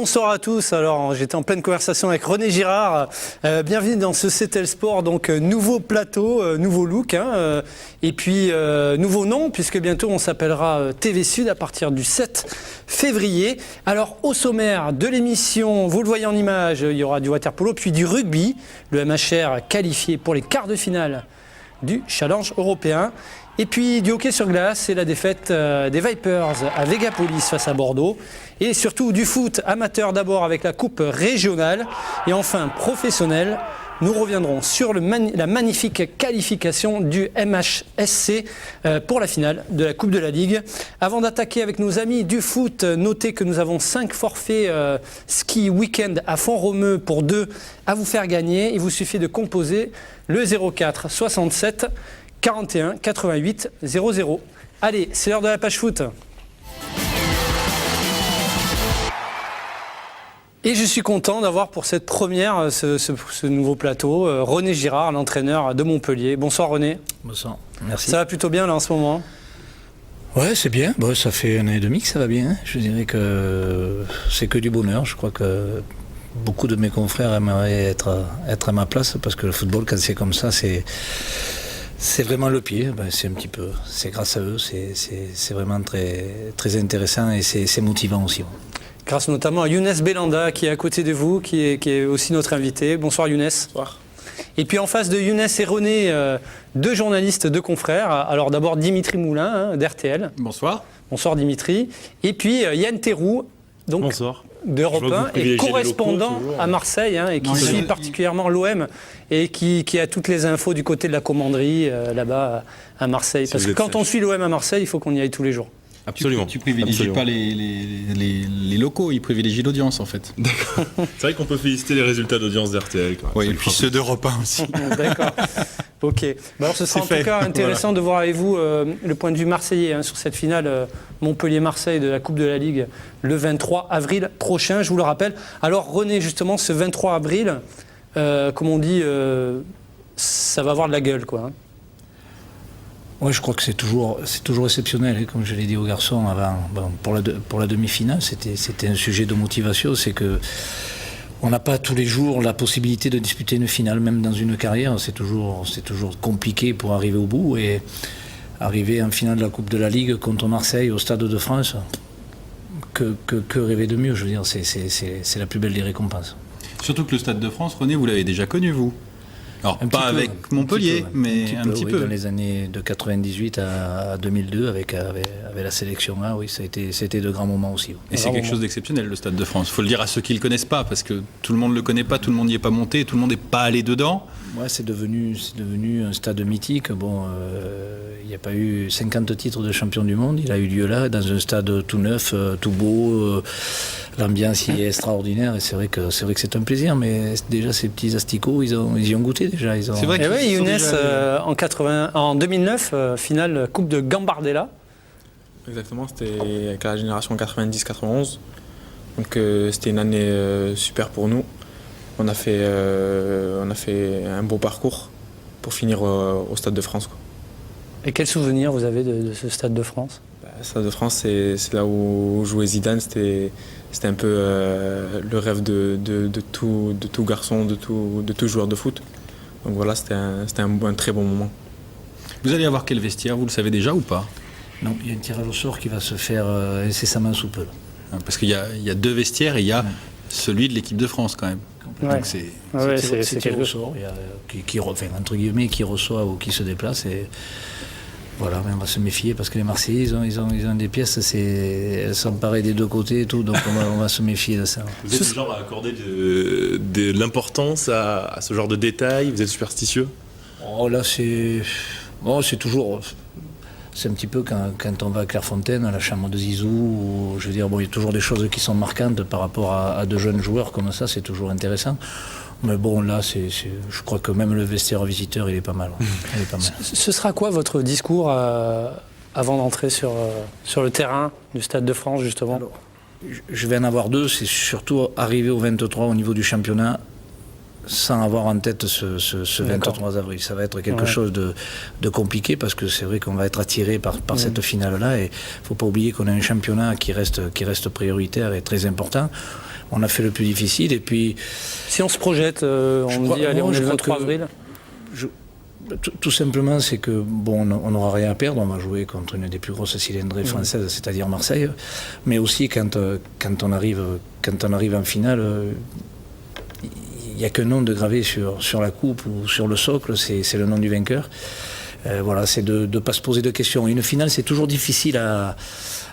bonsoir à tous. Alors, j'étais en pleine conversation avec René Girard. Bienvenue dans ce CTL Sport. Donc, nouveau plateau, nouveau look. Et puis, nouveau nom, puisque bientôt on s'appellera TV Sud à partir du 7 février. Alors, au sommaire de l'émission, vous le voyez en image, il y aura du waterpolo, puis du rugby. Le MHR qualifié pour les quarts de finale du Challenge européen. Et puis du hockey sur glace, c'est la défaite des Vipers à Vegapolis face à Bordeaux. Et surtout du foot amateur d'abord avec la coupe régionale. Et enfin professionnel, nous reviendrons sur la magnifique qualification du MHSC pour la finale de la Coupe de la Ligue. Avant d'attaquer avec nos amis du foot, notez que nous avons 5 forfaits ski week-end à Font-Romeu pour 2 à vous faire gagner. Il vous suffit de composer le 04 67 41 88 00. Allez, c'est l'heure de la page foot. Et je suis content d'avoir pour cette première, ce nouveau plateau, René Girard, l'entraîneur de Montpellier. Bonsoir René. Bonsoir, merci. Ça va plutôt bien là en ce moment ? Ouais, c'est bien. Bon, ça fait 1 an et demi que ça va bien. Je dirais que c'est que du bonheur. Je crois que beaucoup de mes confrères aimeraient être à ma place parce que le football, quand c'est comme ça, c'est vraiment le pied, c'est grâce à eux, c'est vraiment très, très intéressant et c'est motivant aussi. Grâce notamment à Younes Belanda qui est à côté de vous, qui est aussi notre invité. Bonsoir Younes. Bonsoir. Et puis en face de Younes et René, 2 journalistes, 2 confrères. Alors d'abord Dimitri Moulin d'RTL. Bonsoir. Bonsoir Dimitri. Et puis Yann Terroux, donc bonsoir. D'Europe 1 et correspondant à Marseille et qui suit particulièrement l'OM et qui a toutes les infos du côté de la commanderie là-bas à Marseille. Parce que quand on suit l'OM à Marseille, il faut qu'on y aille tous les jours. Absolument. Tu privilégies pas les locaux, ils privilégient l'audience en fait. D'accord. C'est vrai qu'on peut féliciter les résultats d'audience d'RTL. Oui, et puis ceux d'Europe 1 aussi. D'accord. Ok. Alors ce sera en tout cas intéressant de voir avec vous le point de vue marseillais sur cette finale Montpellier-Marseille de la Coupe de la Ligue le 23 avril prochain, je vous le rappelle. Alors René, justement, ce 23 avril, comme on dit, ça va avoir de la gueule, quoi. Oui, je crois que c'est toujours exceptionnel. Comme je l'ai dit aux garçons avant, pour la demi-finale, c'était un sujet de motivation. C'est que on n'a pas tous les jours la possibilité de disputer une finale, même dans une carrière. C'est toujours compliqué pour arriver au bout. Et arriver en finale de la Coupe de la Ligue contre Marseille au Stade de France, que rêver de mieux, je veux dire, c'est la plus belle des récompenses. Surtout que le Stade de France, René, vous l'avez déjà connu, vous. Alors, pas avec Montpellier, mais un petit peu. Dans les années de 98 à 2002, avec la sélection A, oui, c'était de grands moments aussi. Et c'est quelque chose d'exceptionnel, le Stade de France. Il faut le dire à ceux qui ne le connaissent pas, parce que tout le monde ne le connaît pas, tout le monde n'y est pas monté, tout le monde n'est pas allé dedans. Ouais, c'est devenu un stade mythique. Bon, il n'y a pas eu 50 titres de champion du monde. Il a eu lieu là, dans un stade tout neuf, tout beau. L'ambiance y est extraordinaire et c'est vrai que c'est un plaisir. Mais déjà, ces petits asticots, ils y ont goûté déjà. C'est vrai. Et oui, Younes, en 2009, finale Coupe de Gambardella. Exactement, c'était avec la génération 90-91. Donc c'était une année super pour nous. On a fait un beau parcours pour finir au Stade de France, quoi. Et quel souvenir vous avez de ce Stade de France ? Le Stade de France, c'est là où jouait Zidane. C'était un peu le rêve de tout garçon, de tout joueur de foot. Donc voilà, c'était un très bon moment. Vous allez avoir quel vestiaire, vous le savez déjà ou pas ? Non, il y a un tirage au sort qui va se faire incessamment sous peu. Parce qu'il y a 2 vestiaires et il y a celui de l'équipe de France quand même. Ouais. Donc c'est quelque chose qui reçoit ou qui se déplace. Et voilà, mais on va se méfier parce que les Marseillais, ils ont des pièces, elles sont pareilles des 2 côtés et tout, donc on va se méfier de ça. Vous êtes du genre à accorder de l'importance à ce genre de détails ? Vous êtes superstitieux ? Oh là, c'est toujours... C'est un petit peu quand on va à Clairefontaine, à la chambre de Zizou, où, je veux dire, il y a toujours des choses qui sont marquantes par rapport à de jeunes joueurs comme ça, c'est toujours intéressant. Mais bon, là, je crois que même le vestiaire visiteur, il est pas mal. Ce sera quoi votre discours avant d'entrer sur le terrain du Stade de France, justement ? Alors, je vais en avoir 2, c'est surtout arriver au 23 au niveau du championnat, sans avoir en tête ce 23 avril. Ça va être quelque chose de compliqué parce que c'est vrai qu'on va être attiré par cette finale-là et il ne faut pas oublier qu'on a un championnat qui reste prioritaire et très important. on a fait le plus difficile. Et puis, Si on se projette, on dit, allez, on est le 23 avril. Tout simplement, c'est que bon, on n'aura rien à perdre. On va jouer contre une des plus grosses cylindrées françaises, c'est-à-dire Marseille. Mais aussi quand on arrive en finale, il n'y a qu'un nom de gravé sur la coupe ou sur le socle, c'est le nom du vainqueur. Voilà, c'est de ne pas se poser de questions. Une finale, c'est toujours difficile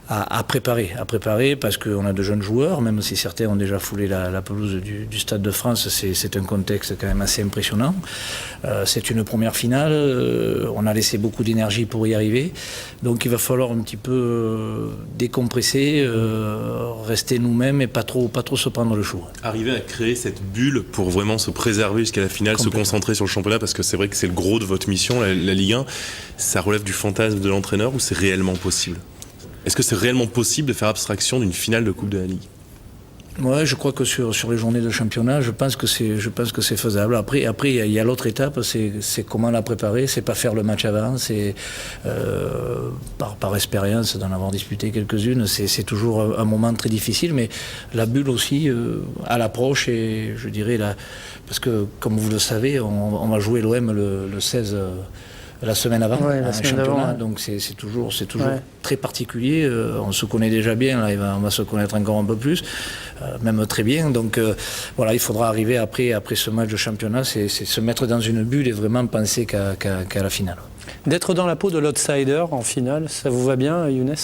à préparer parce qu'on a de jeunes joueurs, même si certains ont déjà foulé la pelouse du Stade de France, c'est un contexte quand même assez impressionnant. C'est une première finale, on a laissé beaucoup d'énergie pour y arriver, donc il va falloir un petit peu décompresser, rester nous-mêmes et pas trop se prendre le chou. Arriver à créer cette bulle pour vraiment se préserver jusqu'à la finale, se concentrer sur le championnat, parce que c'est vrai que c'est le gros de votre mission, la Ligue 1, ça relève du fantasme de l'entraîneur ou c'est réellement possible ? Est-ce que c'est réellement possible de faire abstraction d'une finale de Coupe de la Ligue ? Ouais, je crois que sur les journées de championnat, je pense que c'est faisable. Après, il y a l'autre étape, c'est comment la préparer. C'est pas faire le match avant, c'est par expérience d'en avoir disputé quelques-unes. C'est toujours un moment très difficile, mais la bulle aussi à l'approche et je dirais là, parce que comme vous le savez, on va jouer l'OM le 16. La semaine avant, la semaine championnat, avant, donc c'est toujours très particulier. On se connaît déjà bien, là, on va se connaître encore un peu plus, même très bien. Donc voilà, il faudra arriver après ce match de championnat, c'est se mettre dans une bulle et vraiment penser qu'à la finale. D'être dans la peau de l'outsider en finale, ça vous va bien, Younes ?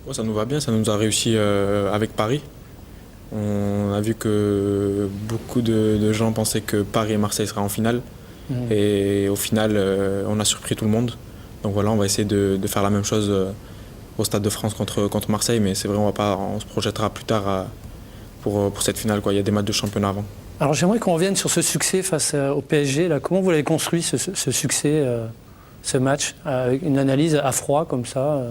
Ouais, ça nous va bien, ça nous a réussi avec Paris. On a vu que beaucoup de gens pensaient que Paris et Marseille seraient en finale. Et au final, on a surpris tout le monde. Donc voilà, on va essayer de faire la même chose au Stade de France contre Marseille. Mais c'est vrai, on se projettera plus tard pour cette finale, quoi. Il y a des matchs de championnat avant. Alors j'aimerais qu'on revienne sur ce succès face au PSG. Là. Comment vous l'avez construit, ce succès, ce match, avec une analyse à froid comme ça,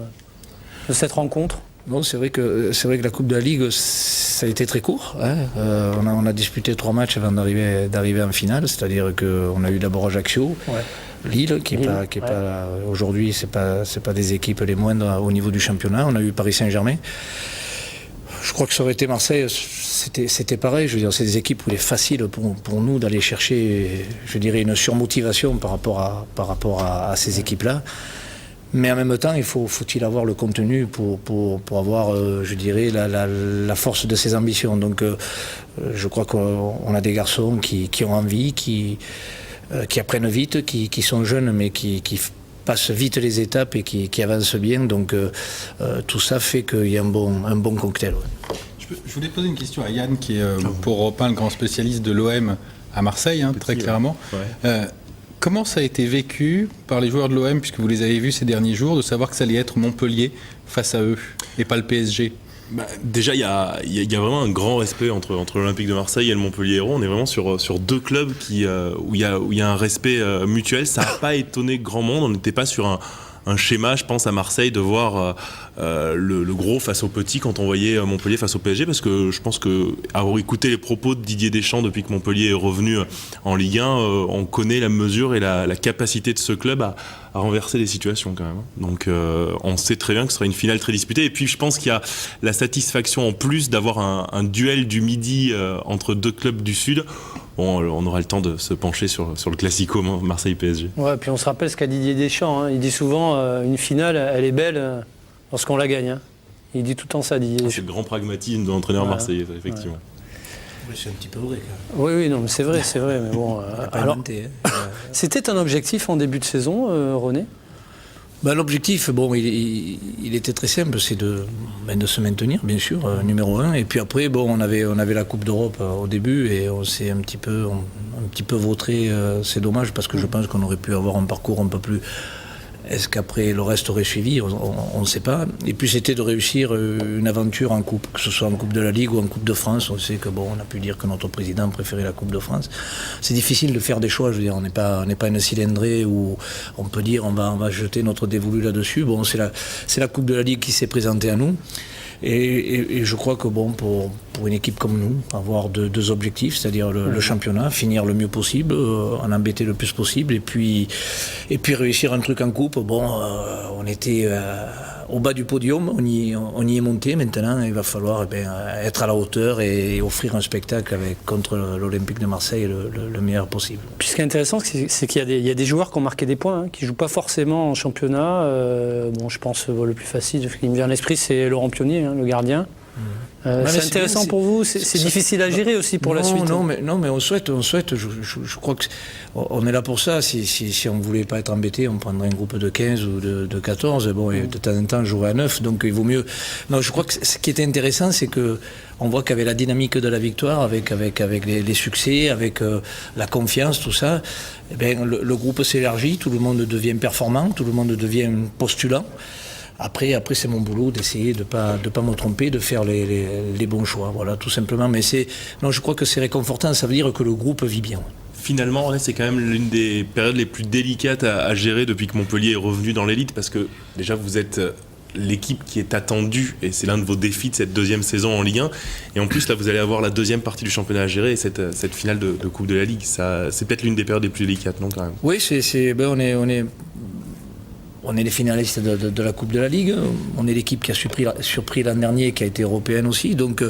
de cette rencontre ? Bon, c'est vrai que la Coupe de la Ligue, ça a été très court. Hein. On a disputé 3 matchs avant d'arriver en finale, c'est-à-dire qu'on a eu d'abord Ajaccio, Lille, qui est pas aujourd'hui, c'est pas des équipes les moindres au niveau du championnat. On a eu Paris Saint-Germain. Je crois que ça aurait été Marseille, c'était pareil. Je veux dire, c'est des équipes où il est facile pour nous d'aller chercher, je dirais, une surmotivation par rapport à ces équipes-là. Mais en même temps, faut-il avoir le contenu pour avoir, je dirais, la force de ses ambitions. Donc, je crois qu'on a des garçons qui ont envie, qui apprennent vite, qui sont jeunes, mais qui passent vite les étapes et qui avancent bien. Donc, tout ça fait qu'il y a un bon cocktail. Ouais. Je voulais poser une question à Yann, qui est pour Europe 1 le grand spécialiste de l'OM à Marseille, très clairement. Ouais. Comment ça a été vécu par les joueurs de l'OM, puisque vous les avez vus ces derniers jours, de savoir que ça allait être Montpellier face à eux et pas le PSG ? Déjà, il y a vraiment un grand respect entre l'Olympique de Marseille et le Montpellier Hérault. On est vraiment sur 2 clubs où il y a un respect mutuel. Ça n'a pas étonné grand monde. On n'était pas sur un schéma, je pense, à Marseille, de voir le gros face au petit quand on voyait Montpellier face au PSG, parce que je pense que avoir écouté les propos de Didier Deschamps depuis que Montpellier est revenu en Ligue 1, on connaît la mesure et la capacité de ce club à renverser les situations quand même. Donc on sait très bien que ce sera une finale très disputée, et puis je pense qu'il y a la satisfaction en plus d'avoir un duel du midi entre 2 clubs du Sud. Bon, on aura le temps de se pencher sur le classico Marseille-PSG. Ouais, puis on se rappelle ce qu'a dit Didier Deschamps. Hein. Il dit souvent une finale, elle est belle lorsqu'on la gagne. Hein. Il dit tout le temps ça, Didier Deschamps. C'est le grand pragmatisme de l'entraîneur marseillais, effectivement. Ouais. Oui, c'est un petit peu vrai. Oui, non, mais c'est vrai. Mais bon. Alors, c'était un objectif en début de saison, René ? L'objectif, bon, il était très simple, c'est de se maintenir, bien sûr, numéro 1. Et puis après, bon, on avait la Coupe d'Europe au début et on s'est un petit peu vautré. C'est dommage parce que je pense qu'on aurait pu avoir un parcours un peu plus. Est-ce qu'après le reste aurait suivi ? On ne sait pas. Et puis c'était de réussir une aventure en coupe, que ce soit en Coupe de la Ligue ou en Coupe de France. On sait que on a pu dire que notre président préférait la Coupe de France. C'est difficile de faire des choix. Je veux dire, on n'est pas une cylindrée où on peut dire on va jeter notre dévolu là-dessus. Bon, c'est la Coupe de la Ligue qui s'est présentée à nous. Et je crois que pour une équipe comme nous, avoir 2 objectifs, c'est-à-dire le championnat, finir le mieux possible, en embêter le plus possible, et puis réussir un truc en coupe. Bon, on était au bas du podium, on y est monté. Maintenant, il va falloir être à la hauteur et offrir un spectacle contre l'Olympique de Marseille le meilleur possible. Puis ce qui est intéressant, c'est qu'il y a des joueurs qui ont marqué des points, qui ne jouent pas forcément en championnat. Je pense le plus facile, ce qui me vient à l'esprit, c'est Laurent Pionnier, le gardien. C'est intéressant pour vous, c'est difficile à gérer aussi pour la suite. Non, mais on souhaite, je crois qu'on est là pour ça. Si on ne voulait pas être embêté, on prendrait un groupe de 15 ou de 14. Bon, et de temps en temps, jouer à 9, donc il vaut mieux. Non, je crois que ce qui était intéressant, c'est qu'on voit qu'avec la dynamique de la victoire, avec les succès, avec la confiance, tout ça, le groupe s'élargit, tout le monde devient performant, tout le monde devient postulant. Après, c'est mon boulot d'essayer de pas me tromper, de faire les bons choix, voilà, tout simplement. Mais je crois que c'est réconfortant, ça veut dire que le groupe vit bien. Finalement, c'est quand même l'une des périodes les plus délicates à gérer depuis que Montpellier est revenu dans l'élite, parce que déjà vous êtes l'équipe qui est attendue, et c'est l'un de vos défis de cette deuxième saison en Ligue 1. Et en plus, là, vous allez avoir la deuxième partie du championnat à gérer, et cette finale de Coupe de la Ligue. Ça, c'est peut-être l'une des périodes les plus délicates, non, quand même? Oui, on est les finalistes de la Coupe de la Ligue. On est l'équipe qui a surpris l'an dernier, qui a été européenne aussi. Donc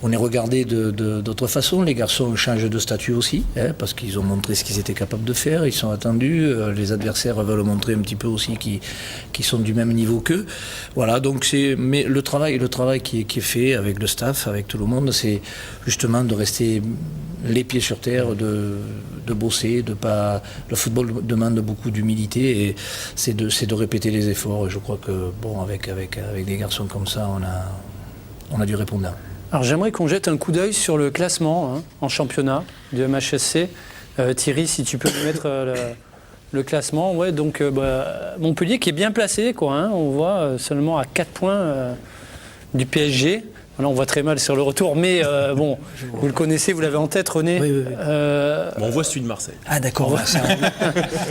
on est regardé d'autre façon. Les garçons changent de statut aussi, parce qu'ils ont montré ce qu'ils étaient capables de faire. Ils sont attendus. Les adversaires veulent montrer un petit peu aussi qu'ils sont du même niveau qu'eux. Voilà, donc mais le travail qui est fait avec le staff, avec tout le monde, c'est justement de rester les pieds sur terre, de bosser, le football demande beaucoup d'humilité, et c'est de répéter les efforts. Et je crois que avec des garçons comme ça, on a du répondant. Alors j'aimerais qu'on jette un coup d'œil sur le classement en championnat de MHSC. Thierry, si tu peux nous mettre le classement. Ouais, donc Montpellier qui est bien placé, on voit seulement à 4 points du PSG. Là, on voit très mal sur le retour, mais vous le connaissez, vous l'avez en tête, René. Oui. On voit celui de Marseille. Ah d'accord,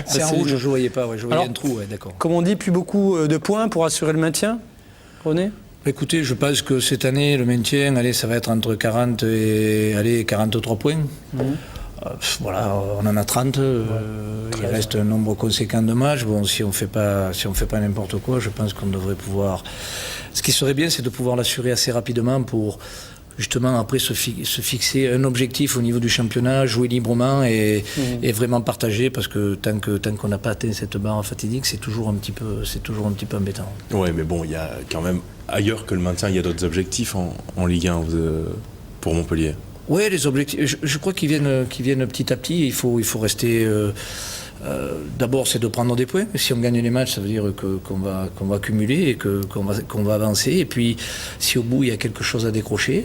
c'est en rouge, je ne voyais pas, je voyais un trou, d'accord. Comme on dit, plus beaucoup de points pour assurer le maintien, René? Écoutez, je pense que cette année, le maintien, ça va être entre 40 et 43 points. Voilà, on en a 30, il reste un nombre conséquent de matchs. Bon, si on fait pas n'importe quoi, je pense qu'on devrait pouvoir... Ce qui serait bien, c'est de pouvoir l'assurer assez rapidement pour justement après se fixer un objectif au niveau du championnat, jouer librement et vraiment partager, parce que tant qu'on n'a pas atteint cette barre fatidique, c'est toujours un petit peu embêtant. Ouais, mais bon, il y a quand même ailleurs que le maintien, il y a d'autres objectifs en Ligue 1 pour Montpellier. Oui, les objectifs, je crois qu'ils viennent petit à petit. Il faut rester... d'abord, c'est de prendre des points. Si on gagne les matchs, ça veut dire qu'on va cumuler et qu'on va avancer. Et puis, si au bout, il y a quelque chose à décrocher,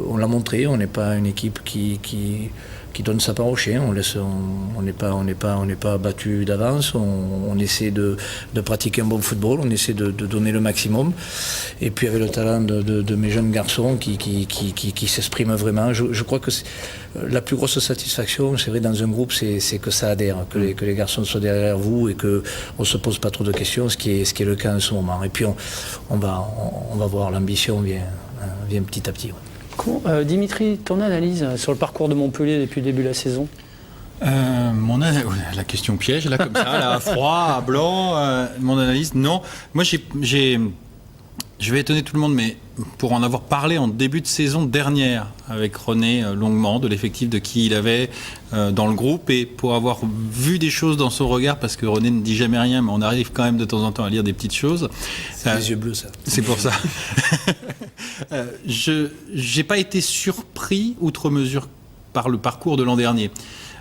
on l'a montré, on n'est pas une équipe qui donne sa part au chien. On n'est pas battu d'avance. On essaie de pratiquer un bon football. On essaie de donner le maximum. Et puis avec le talent de mes jeunes garçons qui s'expriment vraiment, je crois que la plus grosse satisfaction, c'est vrai, dans un groupe, c'est que ça adhère, que les garçons soient derrière vous et qu'on ne se pose pas trop de questions, ce qui est le cas en ce moment. Et puis on va voir, l'ambition vient petit à petit. Ouais. Dimitri, ton analyse sur le parcours de Montpellier depuis le début de la saison? La question piège, là, comme ça, là, à froid, à blanc, mon analyse, non. Moi, je vais étonner tout le monde, mais pour en avoir parlé en début de saison dernière avec René longuement, de l'effectif de qui il avait dans le groupe, et pour avoir vu des choses dans son regard, parce que René ne dit jamais rien, mais on arrive quand même de temps en temps à lire des petites choses. C'est les yeux bleus, ça. C'est pour ça. Je n'ai pas été surpris, outre mesure, par le parcours de l'an dernier.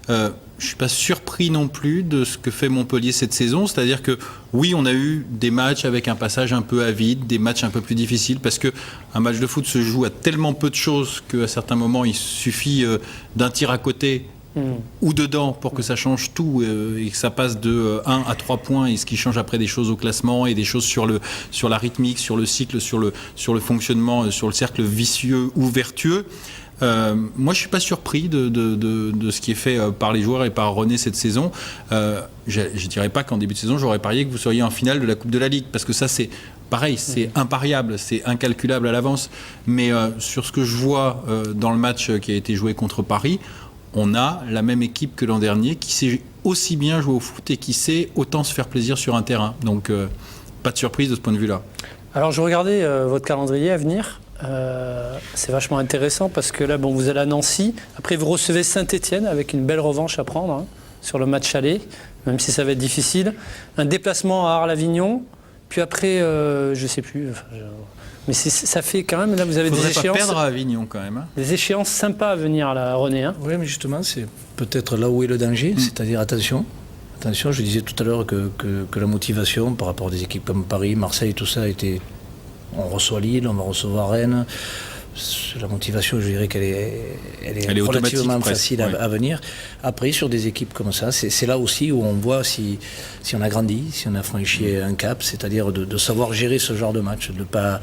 Je ne suis pas surpris non plus de ce que fait Montpellier cette saison, c'est-à-dire que oui, on a eu des matchs avec un passage un peu avide, des matchs un peu plus difficiles, parce qu'un match de foot se joue à tellement peu de choses qu'à certains moments il suffit d'un tir à côté ou dedans pour que ça change tout et que ça passe de 1 à 3 points, et ce qui change après des choses au classement et des choses sur la rythmique, sur le cycle, sur le fonctionnement, sur le cercle vicieux ou vertueux. Moi, je suis pas surpris de ce qui est fait par les joueurs et par René cette saison. Je dirais pas qu'en début de saison, j'aurais parié que vous seriez en finale de la Coupe de la Ligue, parce que ça, c'est pareil, c'est impariable, c'est incalculable à l'avance. Mais sur ce que je vois dans le match qui a été joué contre Paris, on a la même équipe que l'an dernier qui sait aussi bien jouer au foot et qui sait autant se faire plaisir sur un terrain. Donc, pas de surprise de ce point de vue-là. Alors je regardais votre calendrier à venir. C'est vachement intéressant parce que là, vous allez à Nancy. Après, vous recevez Saint-Étienne avec une belle revanche à prendre sur le match aller, même si ça va être difficile. Un déplacement à Arles-Avignon. Puis après, je sais plus. Mais ça fait quand même, là, vous avez des échéances. Pas perdre à Avignon quand même. Des échéances sympas à venir à la René. Oui, mais justement, c'est peut-être là où est le danger, c'est-à-dire attention. Attention, je disais tout à l'heure que la motivation par rapport à des équipes comme Paris, Marseille, tout ça était. On reçoit Lille, on va recevoir Rennes. La motivation, je dirais qu'elle est relativement facile à venir. Après, sur des équipes comme ça, c'est là aussi où on voit si on a grandi, si on a franchi un cap, c'est-à-dire de savoir gérer ce genre de match, de pas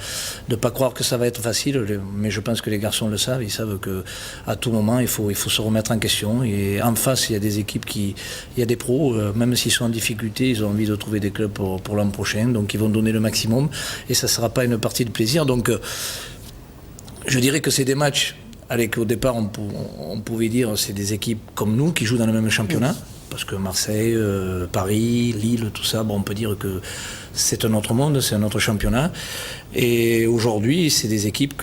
croire que ça va être facile. Mais je pense que les garçons le savent, ils savent qu'à tout moment, il faut se remettre en question. Et en face, il y a des équipes il y a des pros, même s'ils sont en difficulté, ils ont envie de trouver des clubs pour l'an prochain, donc ils vont donner le maximum. Et ça ne sera pas une partie de plaisir. Donc, je dirais que c'est des matchs qu'au départ on pouvait dire c'est des équipes comme nous qui jouent dans le même championnat, parce que Marseille, Paris, Lille, tout ça, on peut dire que c'est un autre monde, c'est un autre championnat. Et aujourd'hui, c'est des équipes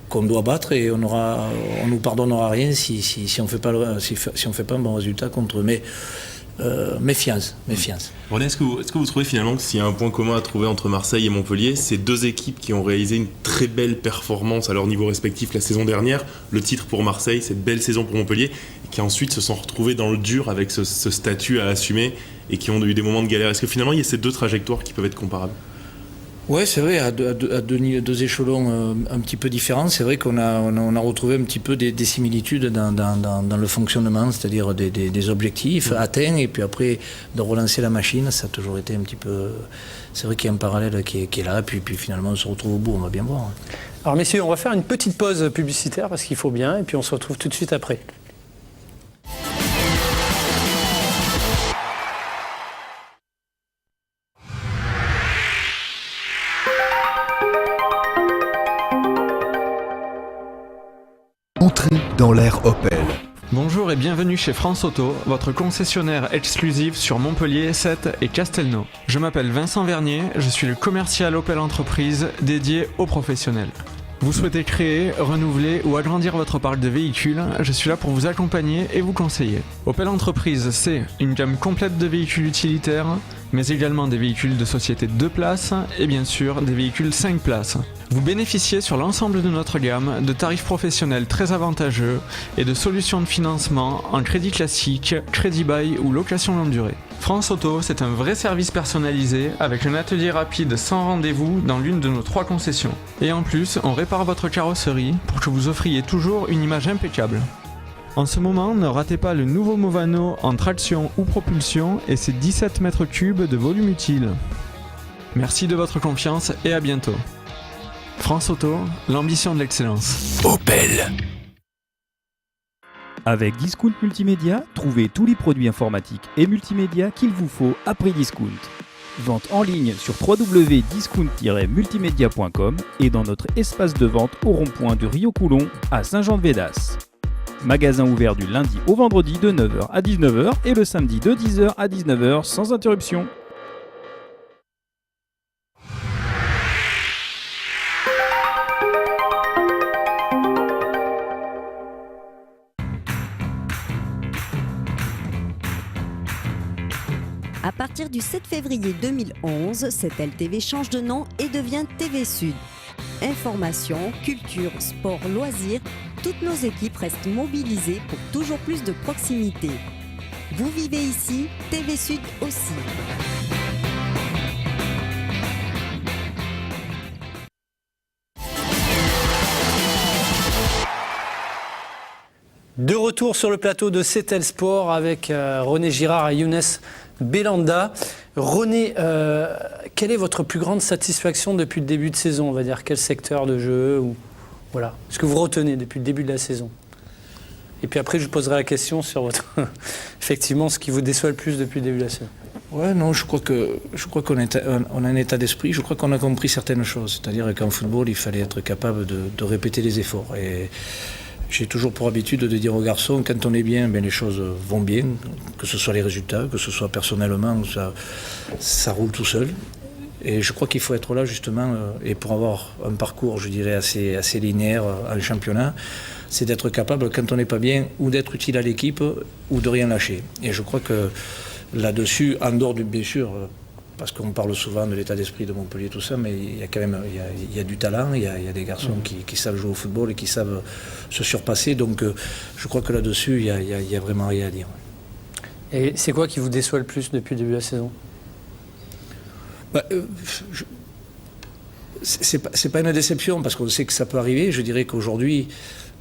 qu'on doit battre et on nous pardonnera rien si on fait pas un bon résultat contre eux. Mais méfiance. René, est-ce que vous trouvez finalement que s'il y a un point commun à trouver entre Marseille et Montpellier, c'est deux équipes qui ont réalisé une très belle performance à leur niveau respectif la saison dernière, le titre pour Marseille, cette belle saison pour Montpellier, et qui ensuite se sont retrouvés dans le dur avec ce statut à assumer et qui ont eu des moments de galère. Est-ce que finalement il y a ces deux trajectoires qui peuvent être comparables ? Oui, c'est vrai, à deux échelons un petit peu différents. C'est vrai qu'on a retrouvé un petit peu des similitudes dans le fonctionnement, c'est-à-dire des objectifs atteints, et puis après de relancer la machine, ça a toujours été un petit peu... C'est vrai qu'il y a un parallèle qui est là, puis finalement on se retrouve au bout, on va bien voir. Alors messieurs, on va faire une petite pause publicitaire parce qu'il faut bien, et puis on se retrouve tout de suite après. Entrez dans l'ère Opel. Bonjour et bienvenue chez France Auto, votre concessionnaire exclusif sur Montpellier, Sète et Castelnau. Je m'appelle Vincent Vernier, je suis le commercial Opel Entreprise dédié aux professionnels. Vous souhaitez créer, renouveler ou agrandir votre parc de véhicules, je suis là pour vous accompagner et vous conseiller. Opel Entreprise, c'est une gamme complète de véhicules utilitaires, mais également des véhicules de société 2 places et bien sûr des véhicules 5 places. Vous bénéficiez sur l'ensemble de notre gamme de tarifs professionnels très avantageux et de solutions de financement en crédit classique, crédit bail ou location longue durée. France Auto, c'est un vrai service personnalisé avec un atelier rapide sans rendez-vous dans l'une de nos 3 concessions. Et en plus, on répare votre carrosserie pour que vous offriez toujours une image impeccable. En ce moment, ne ratez pas le nouveau Movano en traction ou propulsion et ses 17 mètres cubes de volume utile. Merci de votre confiance et à bientôt. France Auto, l'ambition de l'excellence. Opel. Avec Discount Multimédia, trouvez tous les produits informatiques et multimédia qu'il vous faut à prix discount. Vente en ligne sur www.discount-multimedia.com et dans notre espace de vente au rond-point de Rio Coulon à Saint-Jean-de-Védas. Magasin ouvert du lundi au vendredi de 9h à 19h et le samedi de 10h à 19h sans interruption. À partir du 7 février 2011, cette LTV change de nom et devient TV Sud. Information, culture, sport, loisirs, toutes nos équipes restent mobilisées pour toujours plus de proximité. Vous vivez ici, TV Sud aussi. De retour sur le plateau de CETEL Sport avec René Girard et Younes Belhanda. René, quelle est votre plus grande satisfaction depuis le début de saison? On va dire quel secteur de jeu ou voilà, ce que vous retenez depuis le début de la saison. Et puis après, je vous poserai la question sur votre effectivement ce qui vous déçoit le plus depuis le début de la saison. Ouais, non, je crois qu'on a un état d'esprit. Je crois qu'on a compris certaines choses. C'est-à-dire qu'en football, il fallait être capable de répéter les efforts. Et j'ai toujours pour habitude de dire aux garçons, quand on est bien, les choses vont bien, que ce soit les résultats, que ce soit personnellement, ça roule tout seul. Et je crois qu'il faut être là justement, et pour avoir un parcours, je dirais, assez linéaire en championnat, c'est d'être capable, quand on n'est pas bien, ou d'être utile à l'équipe, ou de rien lâcher. Et je crois que là-dessus, en dehors du bien sûr, parce qu'on parle souvent de l'état d'esprit de Montpellier, tout ça, mais il y a quand même il y a du talent, il y a des garçons qui savent jouer au football et qui savent se surpasser. Donc je crois que là-dessus, il y a vraiment rien à dire. Et c'est quoi qui vous déçoit le plus depuis le début de la saison ? C'est pas une déception parce qu'on sait que ça peut arriver. Je dirais qu'aujourd'hui,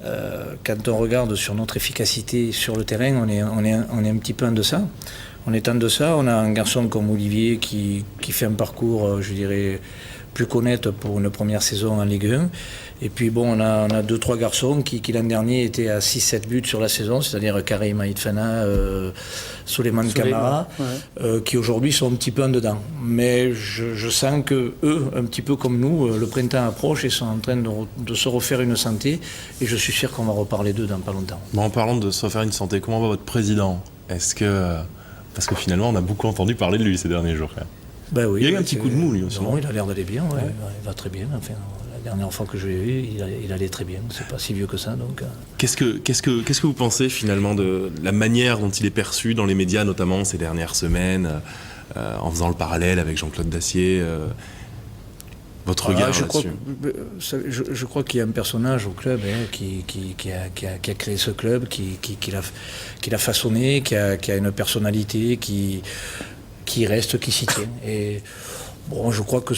quand on regarde sur notre efficacité sur le terrain, on est un petit peu en deçà. On est en deçà. On a un garçon comme Olivier qui fait un parcours, je dirais, plus qu'honnête pour une première saison en Ligue 1. Et puis bon, on a 2-3 garçons qui l'an dernier étaient à 6-7 buts sur la saison, c'est-à-dire Karim Aïdfana, Souleymane Camara, qui aujourd'hui sont un petit peu en dedans. Mais je sens que eux, un petit peu comme nous, le printemps approche et sont en train de se refaire une santé. Et je suis sûr qu'on va reparler d'eux dans pas longtemps. Bon, en parlant de se refaire une santé, comment va votre président ? Est-ce que... Parce que finalement, on a beaucoup entendu parler de lui ces derniers jours. Ben oui, il y a eu un petit coup de mou, lui aussi. Non, il a l'air d'aller bien, il va très bien. Enfin, la dernière fois que je l'ai vu, il allait très bien. C'est pas si vieux que ça, donc... Qu'est-ce que vous pensez finalement de la manière dont il est perçu dans les médias, notamment ces dernières semaines, en faisant le parallèle avec Jean-Claude Dacier votre regard là-dessus? Je crois qu'il y a un personnage au club qui a créé ce club, qui l'a façonné, qui a une personnalité, qui reste, qui s'y tient. Et bon, je crois que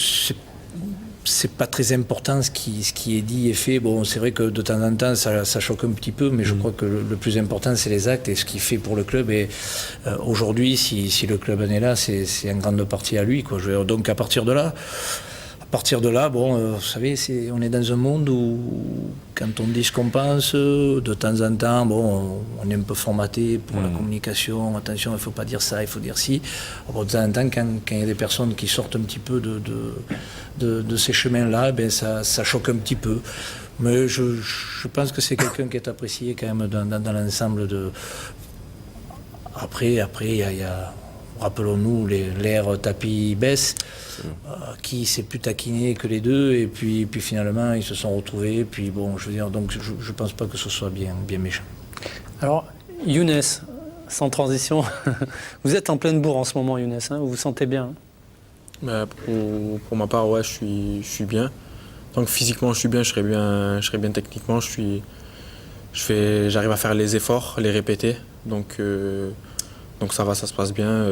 c'est pas très important ce qui est dit et fait. Bon, c'est vrai que de temps en temps, ça choque un petit peu, mais je crois que le plus important, c'est les actes et ce qu'il fait pour le club. Et aujourd'hui, si le club en est là, c'est en grande partie à lui, quoi. Donc à partir de là, bon, vous savez, on est dans un monde où, quand on dit ce qu'on pense, de temps en temps, bon, on est un peu formaté pour la communication. Attention, il ne faut pas dire ça, il faut dire ci. Bon, de temps en temps, quand il y a des personnes qui sortent un petit peu de ces chemins-là, ben ça choque un petit peu. Mais je pense que c'est quelqu'un qui est apprécié quand même dans l'ensemble de... Après, il y a rappelons-nous, l'ère tapis-baisse, qui s'est plus taquiné que les deux, et puis finalement, ils se sont retrouvés, et puis bon, je veux dire, donc je pense pas que ce soit bien méchant. Alors, Younes, sans transition, vous êtes en pleine bourre en ce moment, Younes, hein, vous vous sentez bien, hein? Pour ma part, ouais, je suis bien. Donc physiquement, je suis bien, je serai bien techniquement, j'arrive à faire les efforts, les répéter, donc ça va, ça se passe bien,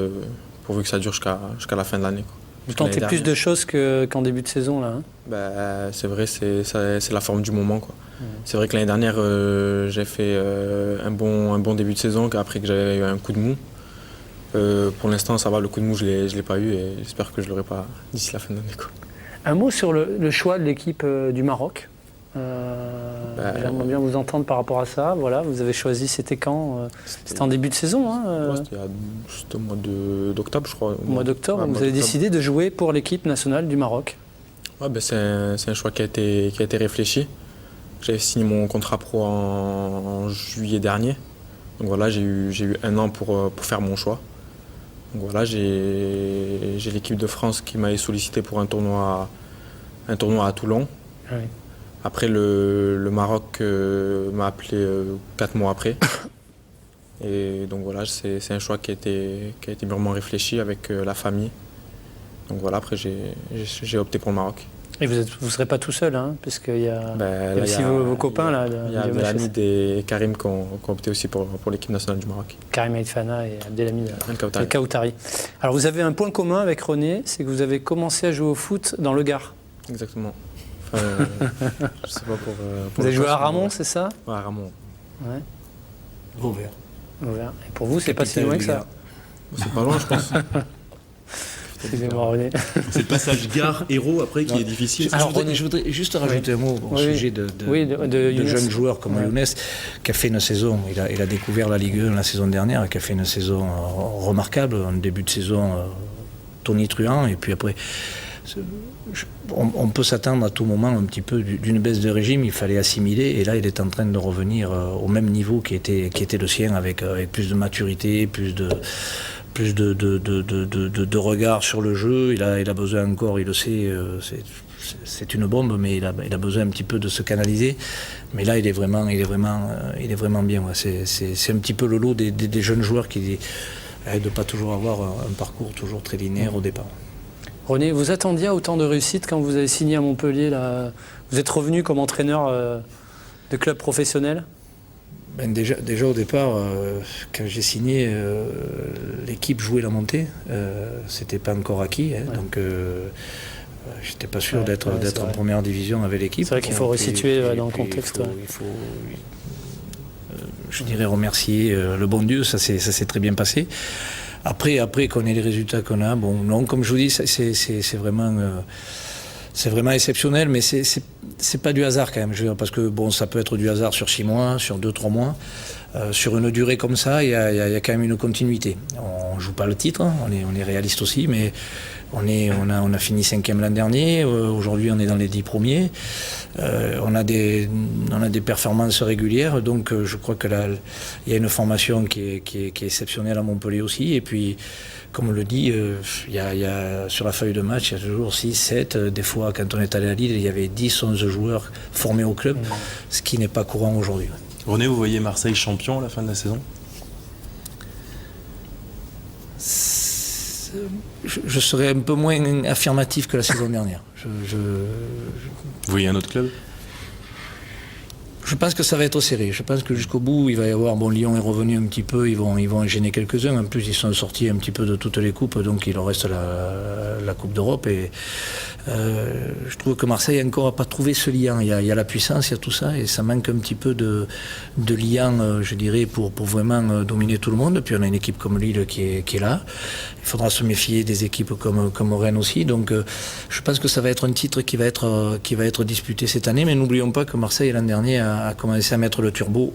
pourvu que ça dure jusqu'à la fin de l'année. Vous tentez plus de choses qu'en début de saison, là, hein? C'est vrai, c'est la forme du moment, quoi. C'est vrai que l'année dernière, j'ai fait un bon début de saison, après que j'avais eu un coup de mou. Pour l'instant, ça va, le coup de mou, je l'ai pas eu, et j'espère que je l'aurai pas d'ici la fin de l'année, quoi. Un mot sur le choix de l'équipe du Maroc. J'aimerais bien vous entendre par rapport à ça. Voilà, vous avez choisi, c'était quand? C'était en début de saison, hein? C'était au mois d'octobre, je crois. Au mois d'octobre, vous avez décidé de jouer pour l'équipe nationale du Maroc. Ouais, c'est un choix qui a été réfléchi. J'avais signé mon contrat pro en juillet dernier. Donc voilà, j'ai eu un an pour faire mon choix. Donc voilà, j'ai l'équipe de France qui m'avait sollicité pour un tournoi à Toulon. Oui. Après, le Maroc m'a appelé 4 mois après. Et donc voilà, c'est un choix qui a été mûrement réfléchi avec la famille. Donc voilà, après j'ai opté pour le Maroc. Et vous ne serez pas tout seul, hein, puisqu'il y a, aussi vos copains là. Il y a Abdelhamid et Karim qui ont opté aussi pour l'équipe nationale du Maroc. Karim Aïdfana et Abdelhamid El-Kaoutari. Alors vous avez un point commun avec René, c'est que vous avez commencé à jouer au foot dans le Gard. Exactement. Je sais pas pour vous avez joué à Ramon, c'est ça? Ouais, à Ramon. Ouais. Vauvert. Et pour vous, c'est pas si loin que ça? C'est pas loin, je pense. Excusez-moi, René. C'est le passage gare-héros après qui est difficile. Alors, je voudrais juste rajouter un mot au sujet de jeunes joueurs comme Younes, qui a fait une saison, il a découvert la Ligue 1 la saison dernière, qui a fait une saison remarquable, un début de saison tonitruant, et puis après... On peut s'attendre à tout moment un petit peu d'une baisse de régime, il fallait assimiler, et là il est en train de revenir au même niveau qui était le sien, avec plus de maturité, plus de regard sur le jeu. Il a besoin encore, il le sait, c'est une bombe, mais il a besoin un petit peu de se canaliser. Mais là, il est vraiment bien. Ouais. C'est un petit peu le lot des jeunes joueurs qui de ne pas toujours avoir un parcours toujours très linéaire au départ. René, vous attendiez à autant de réussite quand vous avez signé à Montpellier là. Vous êtes revenu comme entraîneur de club professionnel? Déjà au départ, quand j'ai signé, l'équipe jouait la montée. C'était pas encore acquis, hein, donc j'étais pas sûr d'être en première division avec l'équipe. C'est vrai qu'il faut resituer dans le contexte. Il faut je dirais remercier le bon Dieu, ça s'est très bien passé. Après qu'on ait les résultats qu'on a, bon, non, comme je vous dis, c'est vraiment exceptionnel, mais c'est pas du hasard quand même, je veux dire, parce que bon, ça peut être du hasard sur 6 mois, sur 2-3 mois. Sur une durée comme ça, il y a quand même une continuité. On joue pas le titre, hein, on est réaliste aussi, mais on a fini 5e l'an dernier. Aujourd'hui, on est dans les 10 premiers. On a des performances régulières, donc je crois que là, il y a une formation qui est exceptionnelle à Montpellier aussi. Et puis, comme on le dit, il y a sur la feuille de match, il y a toujours 6, 7. Des fois, quand on est allé à Lille, il y avait 10, 11 joueurs formés au club, ce qui n'est pas courant aujourd'hui. René, vous voyez Marseille champion à la fin de la saison? Je serais un peu moins affirmatif que la saison dernière. Vous voyez un autre club? Je pense que ça va être serré. Je pense que jusqu'au bout, il va y avoir... Bon, Lyon est revenu un petit peu, ils vont en gêner quelques-uns. En plus, ils sont sortis un petit peu de toutes les coupes, donc il leur reste la Coupe d'Europe. Et je trouve que Marseille encore n'a pas trouvé ce lien. Il y a la puissance, il y a tout ça, et ça manque un petit peu de lien, je dirais, pour vraiment dominer tout le monde. Puis on a une équipe comme Lille qui est là. Il faudra se méfier des équipes comme Rennes aussi. Donc je pense que ça va être un titre qui va être disputé cette année. Mais n'oublions pas que Marseille, l'an dernier, a commencé à mettre le turbo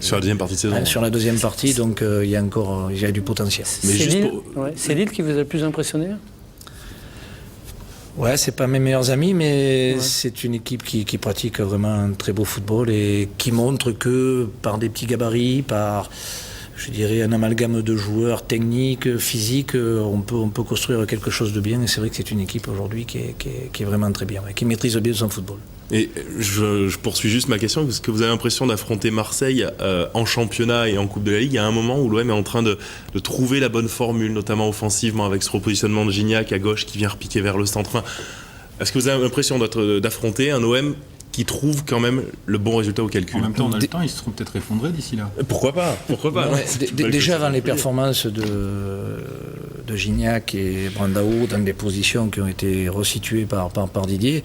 sur la deuxième partie de saison. Sur la deuxième partie, donc il y a du potentiel. Mais c'est Lille qui vous a le plus impressionné? Ouais, c'est pas mes meilleurs amis, mais c'est une équipe qui pratique vraiment un très beau football et qui montre que par des petits gabarits, par, je dirais, un amalgame de joueurs techniques, physiques, on peut construire quelque chose de bien. Et c'est vrai que c'est une équipe aujourd'hui qui est vraiment très bien, qui maîtrise bien son football. Et je poursuis juste ma question, parce que vous avez l'impression d'affronter Marseille en championnat et en Coupe de la Ligue à un moment où l'OM est en train de trouver la bonne formule, notamment offensivement, avec ce repositionnement de Gignac à gauche qui vient repiquer vers le centre. Est-ce que vous avez l'impression d'affronter un OM qui trouve quand même le bon résultat au calcul? En même temps, on a le temps, ils se seront peut-être effondrés d'ici là. Pourquoi pas? Déjà avant les performances de Gignac et Brandao dans des positions qui ont été resituées par Didier,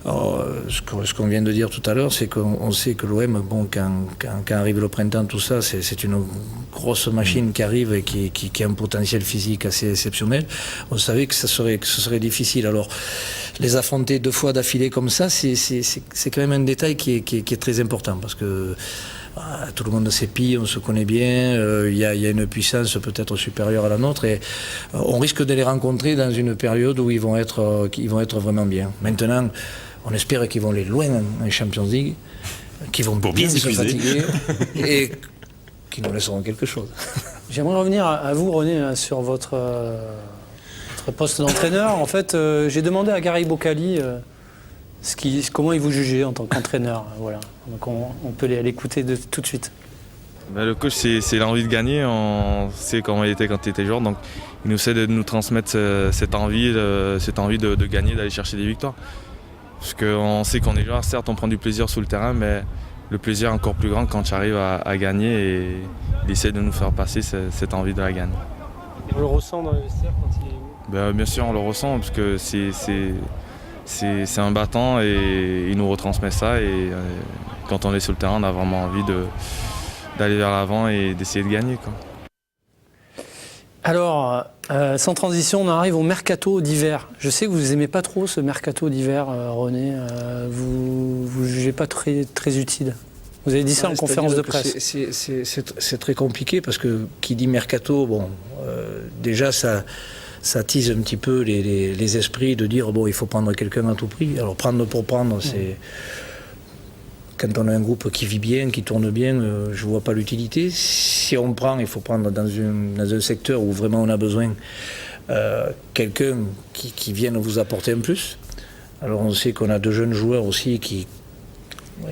alors, ce qu'on vient de dire tout à l'heure, c'est qu'on sait que l'OM, bon, quand arrive le printemps, tout ça, c'est une grosse machine qui arrive et qui a un potentiel physique assez exceptionnel. On savait que ce serait difficile. Alors, les affronter 2 fois d'affilée comme ça, c'est quand même un détail qui est très important, parce que tout le monde s'épie, on se connaît bien, il y a une puissance peut-être supérieure à la nôtre, et on risque de les rencontrer dans une période où ils vont être vraiment bien. Maintenant, on espère qu'ils vont aller loin en Champions League, qu'ils vont bien se fatiguer et qu'ils nous laisseront quelque chose. J'aimerais revenir à vous, René, sur votre poste d'entraîneur. En fait, j'ai demandé à Gary Boccali comment il vous jugeait en tant qu'entraîneur. Voilà. Donc on peut aller l'écouter tout de suite. Le coach, c'est l'envie de gagner. On sait comment il était quand il était joueur. Donc il nous essaie de nous transmettre cette envie de gagner, d'aller chercher des victoires. Parce qu'on sait qu'on est joueur, certes on prend du plaisir sur le terrain, mais le plaisir est encore plus grand quand tu arrives à gagner, et il essaie de nous faire passer cette envie de la gagner. Et on le ressent dans le vestiaire quand il est... Bien sûr on le ressent, parce que c'est un battant et il nous retransmet ça, et quand on est sur le terrain on a vraiment envie d'aller vers l'avant et d'essayer de gagner, quoi. Alors, sans transition, on arrive au mercato d'hiver. Je sais que vous n'aimez pas trop ce mercato d'hiver, René. Vous ne jugez pas très utile. Vous avez dit ça en conférence de presse. C'est très compliqué, parce que qui dit mercato, bon, déjà ça tease un petit peu les esprits de dire bon, il faut prendre quelqu'un à tout prix. Alors prendre pour prendre, c'est... quand on a un groupe qui vit bien, qui tourne bien, je ne vois pas l'utilité. Si on prend, il faut prendre dans un secteur où vraiment on a besoin quelqu'un qui vienne vous apporter un plus. Alors on sait qu'on a 2 jeunes joueurs aussi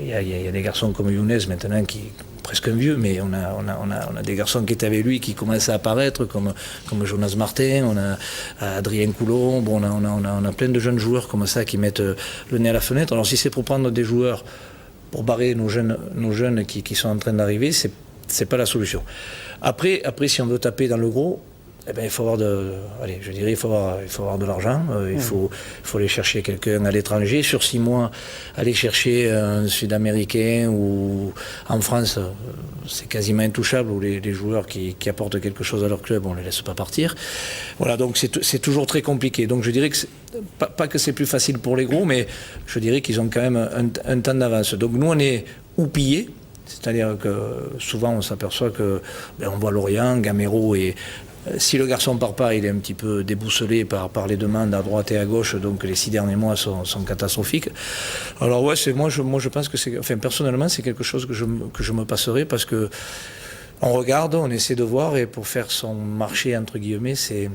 il y a des garçons comme Younes maintenant qui presque un vieux, mais on a des garçons qui étaient avec lui qui commencent à apparaître comme Jonas Martin, on a Adrien Coulomb, bon, on a plein de jeunes joueurs comme ça qui mettent le nez à la fenêtre. Alors si c'est pour prendre des joueurs pour barrer nos jeunes qui sont en train d'arriver, c'est pas la solution. Après si on veut taper dans le gros, eh ben, il faut avoir de l'argent, il faut aller chercher quelqu'un à l'étranger. Sur 6 mois, aller chercher un Sud-Américain ou en France, c'est quasiment intouchable, où les joueurs qui apportent quelque chose à leur club, on ne les laisse pas partir. Voilà, donc c'est toujours très compliqué. Donc je dirais que pas que c'est plus facile pour les gros, mais je dirais qu'ils ont quand même un temps d'avance. Donc nous, on est outillés. C'est-à-dire que souvent on s'aperçoit que on voit Lorient, Gamero et si le garçon ne part pas, il est un petit peu déboussolé par les demandes à droite et à gauche, donc les 6 derniers mois sont catastrophiques. Alors ouais, moi je pense que personnellement c'est quelque chose que je me passerai parce que on regarde, on essaie de voir et pour faire son marché entre guillemets, c'est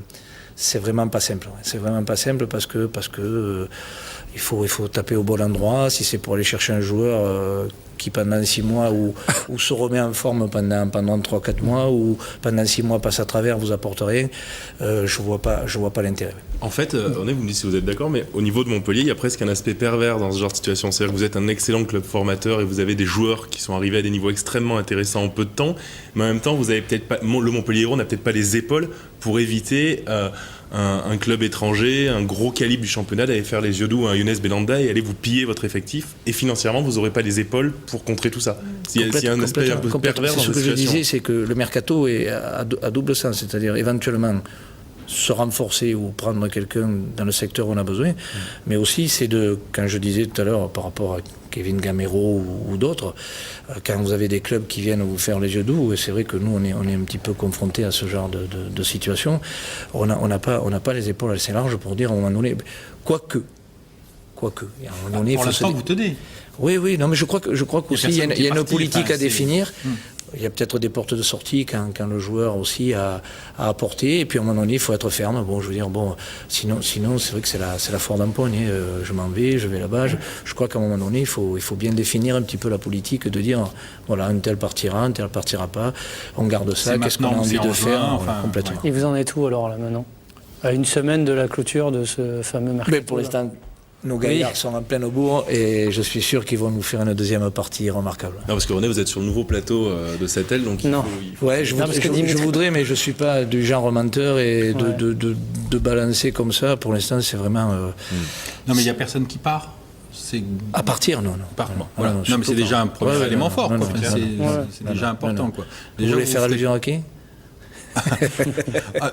vraiment pas simple. C'est vraiment pas simple parce que il faut taper au bon endroit. Si c'est pour aller chercher un joueur qui pendant 6 mois ou se remet en forme pendant 3-4 mois ou pendant 6 mois passe à travers, vous apporte rien, je vois pas l'intérêt. En fait, vous me dites si vous êtes d'accord, mais au niveau de Montpellier, il y a presque un aspect pervers dans ce genre de situation. C'est-à-dire que vous êtes un excellent club formateur et vous avez des joueurs qui sont arrivés à des niveaux extrêmement intéressants en peu de temps, mais en même temps, vous avez peut-être pas, le Montpellier Hérault n'a peut-être pas les épaules pour éviter un club étranger, un gros calibre du championnat, d'aller faire les yeux doux à un Younes Belhanda et aller vous piller votre effectif. Et financièrement, vous n'aurez pas les épaules pour contrer tout ça. Il y a un aspect un peu pervers dans cette situation. Ce que je disais, c'est que le mercato est à double sens, c'est-à-dire éventuellement se renforcer ou prendre quelqu'un dans le secteur où on a besoin, mais aussi c'est quand je disais tout à l'heure par rapport à Kevin Gamero ou d'autres, quand vous avez des clubs qui viennent vous faire les yeux doux, et c'est vrai que nous on est un petit peu confrontés à ce genre de situation, on n'a pas les épaules assez larges pour dire à un moment donné, quoique, à un moment donné, pour l'instant vous tenez. Oui, non mais je crois qu'aussi il y a une politique à définir. Il y a peut-être des portes de sortie quand le joueur aussi a apporté. Et puis à un moment donné, il faut être ferme. Bon, je veux dire, sinon c'est vrai que c'est la foire d'empoigne. Je m'en vais, je vais là-bas. Je crois qu'à un moment donné, il faut bien définir un petit peu la politique, de dire, voilà, un tel partira pas. On garde ça. Qu'est-ce qu'on a envie de faire complètement. Et vous en êtes où alors là maintenant ? À 1 semaine de la clôture de ce fameux mercato. Mais pour l'instant, nos gaillards sont en plein au bourg et je suis sûr qu'ils vont nous faire une deuxième partie remarquable. Non, parce que René, vous êtes sur le nouveau plateau de Settel, donc je voudrais, mais je ne suis pas du genre menteur et de balancer comme ça. Pour l'instant, c'est vraiment... Non, mais il n'y a personne qui part. À partir, non. Voilà. Non, mais c'est déjà un premier élément fort. C'est déjà important. Vous voulez faire allusion à qui ?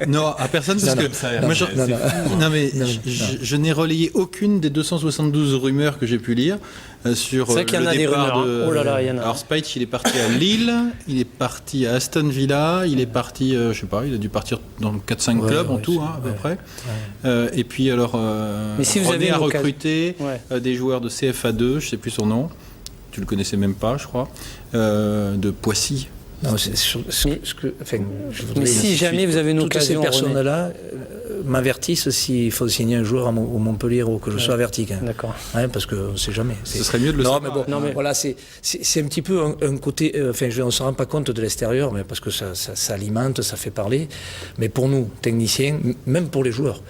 Non, à personne, parce que je n'ai relayé aucune des 272 rumeurs que j'ai pu lire sur le départ de... Oh là là, il y en a. Alors Spite, il est parti à Lille, il est parti à Aston Villa, il est parti, je sais pas, il a dû partir dans 4-5 clubs en tout, à peu près. Et puis alors, René a recruté des joueurs de CFA2, je sais plus son nom, tu le connaissais même pas, je crois, de Poissy. Non, mais si jamais vous avez une occasion, toutes ces personnes-là m'avertissent s'il faut signer un joueur au Montpellier Hérault, que je sois averti. D'accord. Parce qu'on ne sait jamais. Ce serait mieux de le savoir. Voilà, c'est un petit peu un côté... on ne se rend pas compte de l'extérieur, mais parce que ça alimente, ça fait parler. Mais pour nous, techniciens, même pour les joueurs,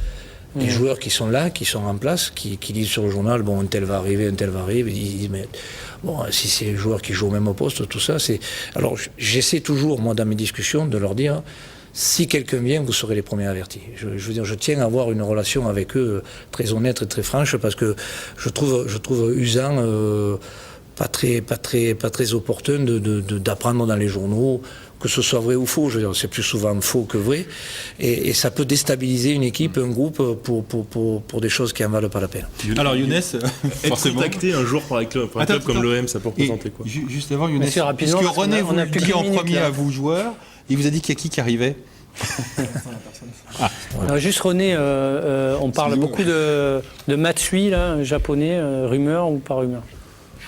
les joueurs qui sont là, qui sont en place, qui lisent sur le journal, un tel va arriver, ils disent, mais si c'est les joueurs qui jouent au même poste, tout ça, c'est... Alors, j'essaie toujours, moi, dans mes discussions, de leur dire, si quelqu'un vient, vous serez les premiers avertis. Je veux dire, je tiens à avoir une relation avec eux très honnête et très franche, parce que je trouve usant, pas très opportun d'apprendre dans les journaux, que ce soit vrai ou faux, je veux dire, c'est plus souvent faux que vrai, et ça peut déstabiliser une équipe, un groupe, pour des choses qui en valent pas la peine. Alors Younes, être contacté un jour par un club comme l'OM, ça peut représenter quoi ? Juste avant Younes, puisque René vous l'a dit en premier à vous joueurs, il vous a dit qu'il y a qui arrivait ? Juste René, on parle beaucoup de Matsui, là, japonais, rumeur ou pas rumeur ?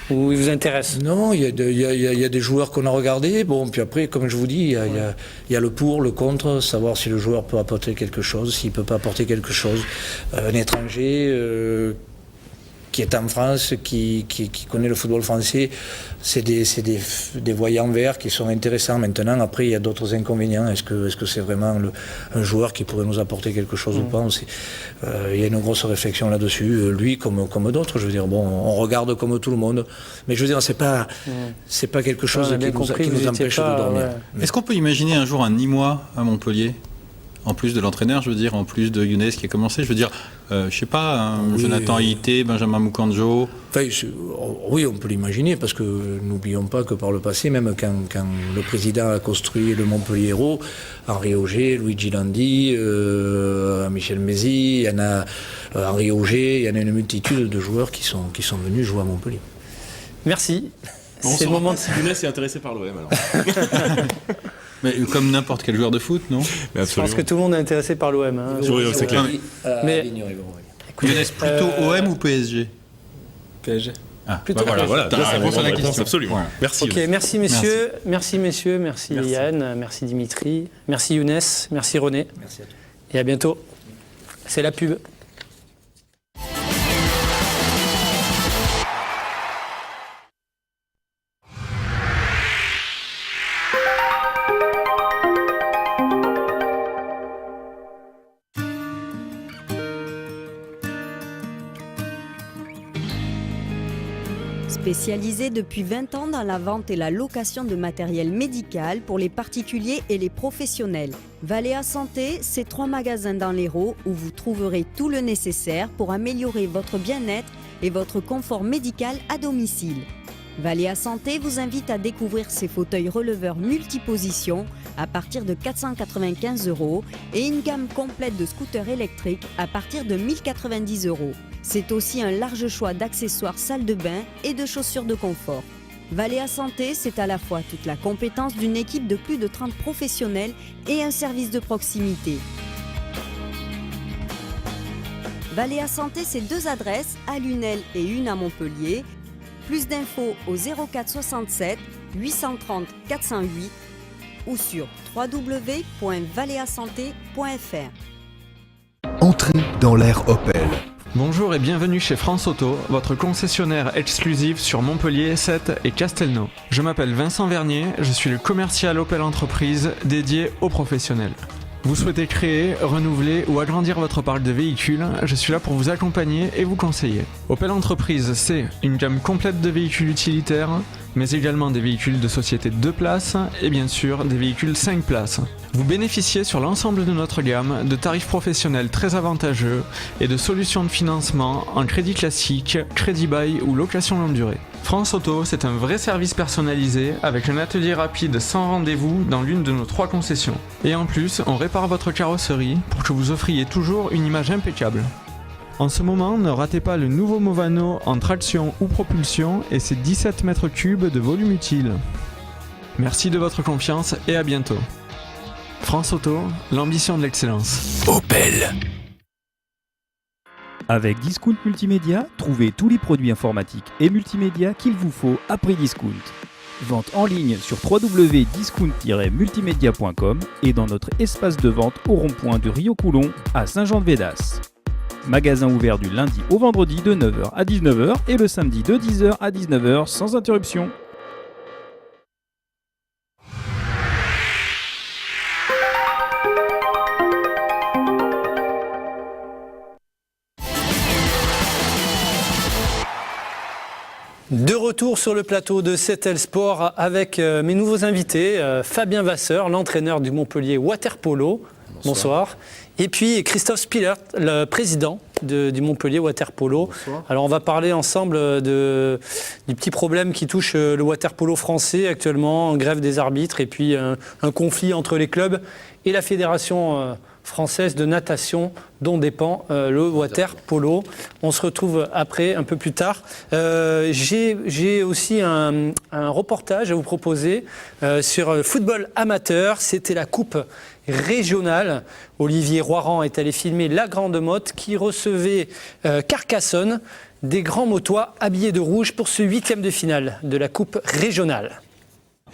Ou il vous intéresse? Non, il y a des joueurs qu'on a regardés. Bon, puis après, comme je vous dis, il y a le pour, le contre, savoir si le joueur peut apporter quelque chose, s'il ne peut pas apporter quelque chose. Un étranger qui est en France, qui connaît le football français, c'est des voyants verts qui sont intéressants. Maintenant, après, il y a d'autres inconvénients. Est-ce que c'est vraiment un joueur qui pourrait nous apporter quelque chose ou pas? Il y a une grosse réflexion là-dessus, lui comme d'autres. Je veux dire, bon, on regarde comme tout le monde, mais je veux dire, c'est pas quelque chose qui nous empêche de dormir. Ouais. Est-ce qu'on peut imaginer un jour un Nîmois à Montpellier? En plus de l'entraîneur, je veux dire, en plus de Younes qui a commencé, je veux dire, je sais pas, Jonathan Haïté, Benjamin Mukanjo. Enfin, oui, on peut l'imaginer, parce que n'oublions pas que par le passé, même quand le président a construit le Montpellier Hérault, Henri Auger, Luigi Landi, Michel Mézy, il y en a Henri Auger, il y en a une multitude de joueurs qui sont venus jouer à Montpellier. Merci. Bon, c'est le moment de... Si Younes est intéressé par l'OM, alors. Mais comme n'importe quel joueur de foot, non? Je pense que tout le monde est intéressé par l'OM. Hein. Oui, c'est clair. Mais Younes, plutôt OM ou PSG? PSG. Ah, plutôt voilà. T'as la réponse à la question. Absolument. Voilà. Merci. Ok, merci messieurs, merci Yann, merci Dimitri, merci Younes, merci René. Merci à toi. Et à bientôt. C'est la pub. Spécialisé depuis 20 ans dans la vente et la location de matériel médical pour les particuliers et les professionnels. Valéa Santé, c'est 3 magasins dans l'Hérault où vous trouverez tout le nécessaire pour améliorer votre bien-être et votre confort médical à domicile. Valéa Santé vous invite à découvrir ses fauteuils releveurs multipositions à partir de 495 € et une gamme complète de scooters électriques à partir de 1090 €. C'est aussi un large choix d'accessoires salle de bain et de chaussures de confort. Valéa Santé, c'est à la fois toute la compétence d'une équipe de plus de 30 professionnels et un service de proximité. Valéa Santé, c'est 2 adresses, à Lunel et une à Montpellier. Plus d'infos au 04 67 830 408 ou sur www.valeasanté.fr. Entrez dans l'ère Opel. Bonjour et bienvenue chez France Auto, votre concessionnaire exclusif sur Montpellier, Sète et Castelnau. Je m'appelle Vincent Vernier, je suis le commercial Opel Entreprise dédié aux professionnels. Vous souhaitez créer, renouveler ou agrandir votre parc de véhicules, je suis là pour vous accompagner et vous conseiller. Opel Entreprise, c'est une gamme complète de véhicules utilitaires, mais également des véhicules de société 2 places et bien sûr des véhicules 5 places. Vous bénéficiez sur l'ensemble de notre gamme de tarifs professionnels très avantageux et de solutions de financement en crédit classique, crédit bail ou location longue durée. France Auto, c'est un vrai service personnalisé avec un atelier rapide sans rendez-vous dans l'une de nos 3 concessions. Et en plus, on répare votre carrosserie pour que vous offriez toujours une image impeccable. En ce moment, ne ratez pas le nouveau Movano en traction ou propulsion et ses 17 mètres cubes de volume utile. Merci de votre confiance et à bientôt. France Auto, l'ambition de l'excellence. Opel. Avec Discount Multimédia, trouvez tous les produits informatiques et multimédia qu'il vous faut à prix discount. Vente en ligne sur www.discount-multimedia.com et dans notre espace de vente au rond-point du Rio Coulon à Saint-Jean-de-Védas. Magasin ouvert du lundi au vendredi de 9h à 19h et le samedi de 10h à 19h sans interruption. De retour sur le plateau de CETEL Sport avec mes nouveaux invités, Fabien Vasseur, l'entraîneur du Montpellier Waterpolo. Bonsoir. Et puis Christophe Spillert, le président du Montpellier Waterpolo. Bonsoir. Alors on va parler ensemble du petit problème qui touche le waterpolo français actuellement, grève des arbitres et puis un conflit entre les clubs et la fédération française de natation dont dépend le waterpolo. On se retrouve après, un peu plus tard. J'ai aussi un reportage à vous proposer sur le football amateur. C'était la coupe régionale. Olivier Roiran est allé filmer la Grande Motte qui recevait Carcassonne. des grands motois habillés de rouge pour ce 8e de finale de la Coupe régionale.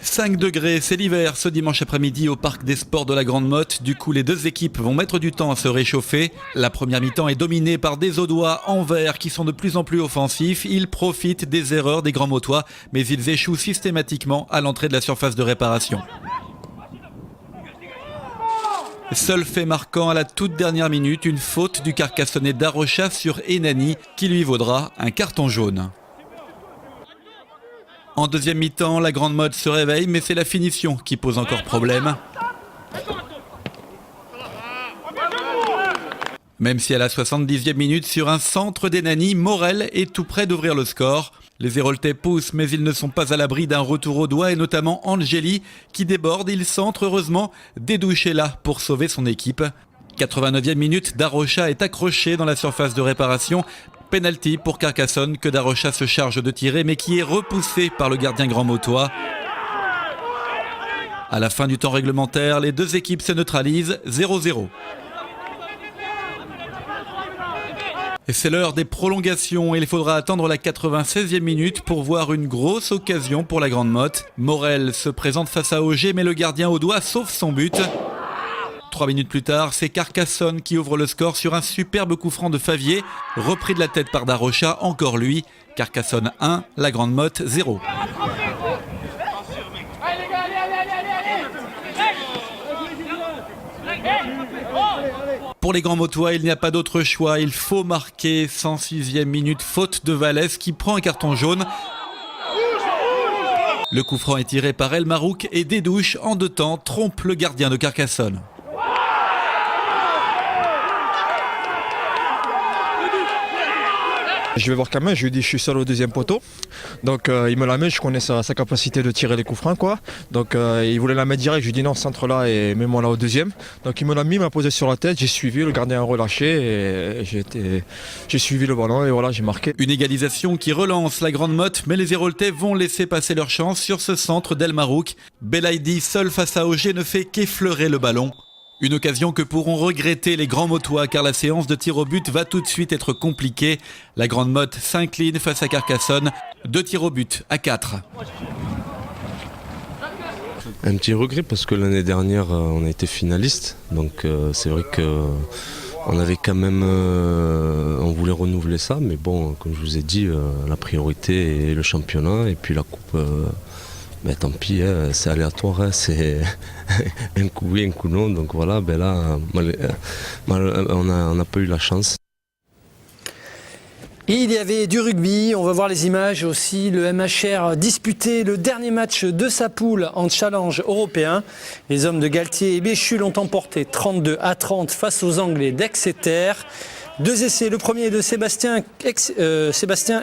5 degrés, c'est l'hiver ce dimanche après-midi au Parc des Sports de la Grande Motte. Du coup, les deux équipes vont mettre du temps à se réchauffer. La première mi-temps est dominée par des Audois en vert qui sont de plus en plus offensifs. Ils profitent des erreurs des grands motois, mais ils échouent systématiquement à l'entrée de la surface de réparation. Seul fait marquant à la toute dernière minute, une faute du Carcassonnais Darocha sur Enani qui lui vaudra un carton jaune. En deuxième mi-temps, la Grande Motte se réveille, mais c'est la finition qui pose encore problème. Même si à la 70e minute, sur un centre d'Enani, Morel est tout près d'ouvrir le score. Les Héroltais poussent, mais ils ne sont pas à l'abri d'un retour au doigt, et notamment Angeli qui déborde. Il centre heureusement Dédouché là pour sauver son équipe. 89e minute, Darocha est accroché dans la surface de réparation. Penalty pour Carcassonne que Darocha se charge de tirer mais qui est repoussé par le gardien grand motois. À la fin du temps réglementaire, les deux équipes se neutralisent 0-0. Et c'est l'heure des prolongations. Il faudra attendre la 96e minute pour voir une grosse occasion pour la Grande Motte. Morel se présente face à Auger mais le gardien Audois sauve son but. 3 minutes plus tard, c'est Carcassonne qui ouvre le score sur un superbe coup franc de Favier, repris de la tête par Darocha, encore lui. Carcassonne 1, la Grande Motte 0. Pour les grands motois, il n'y a pas d'autre choix, il faut marquer. 106e minute, faute de Vallès qui prend un carton jaune. Le coup franc est tiré par El Marouk et Dédouche en 2 temps trompe le gardien de Carcassonne. Je vais voir Camin, je lui dis je suis seul au deuxième poteau. Donc il me la met, je connais sa capacité de tirer les coups francs quoi. Donc il voulait la mettre direct, je lui dis non, centre là et mets-moi là au deuxième. Donc il me l'a mis, il m'a posé sur la tête, j'ai suivi, le gardien a relâché et j'ai suivi le ballon et voilà, j'ai marqué. Une égalisation qui relance la Grande Motte, mais les Héroltais vont laisser passer leur chance sur ce centre d'El Marouk. Belaïdi, seul face à Auger, ne fait qu'effleurer le ballon. Une occasion que pourront regretter les grands motois car la séance de tir au but va tout de suite être compliquée. La Grande Motte s'incline face à Carcassonne, 2 tirs au but à 4. Un petit regret parce que l'année dernière on a été finaliste, donc c'est vrai qu'on avait quand même, on voulait renouveler ça, mais bon, comme je vous ai dit, la priorité est le championnat et puis la coupe. Mais tant pis, hein, c'est aléatoire, hein, c'est un coup oui, un coup non, donc voilà, ben là, on n'a pas eu la chance. Et il y avait du rugby, on va voir les images aussi, le MHR disputait le dernier match de sa poule en challenge européen. Les hommes de Galtier et Béchu l'ont emporté 32-30 face aux Anglais d'Exeter. 2 essais, le premier est de Sébastien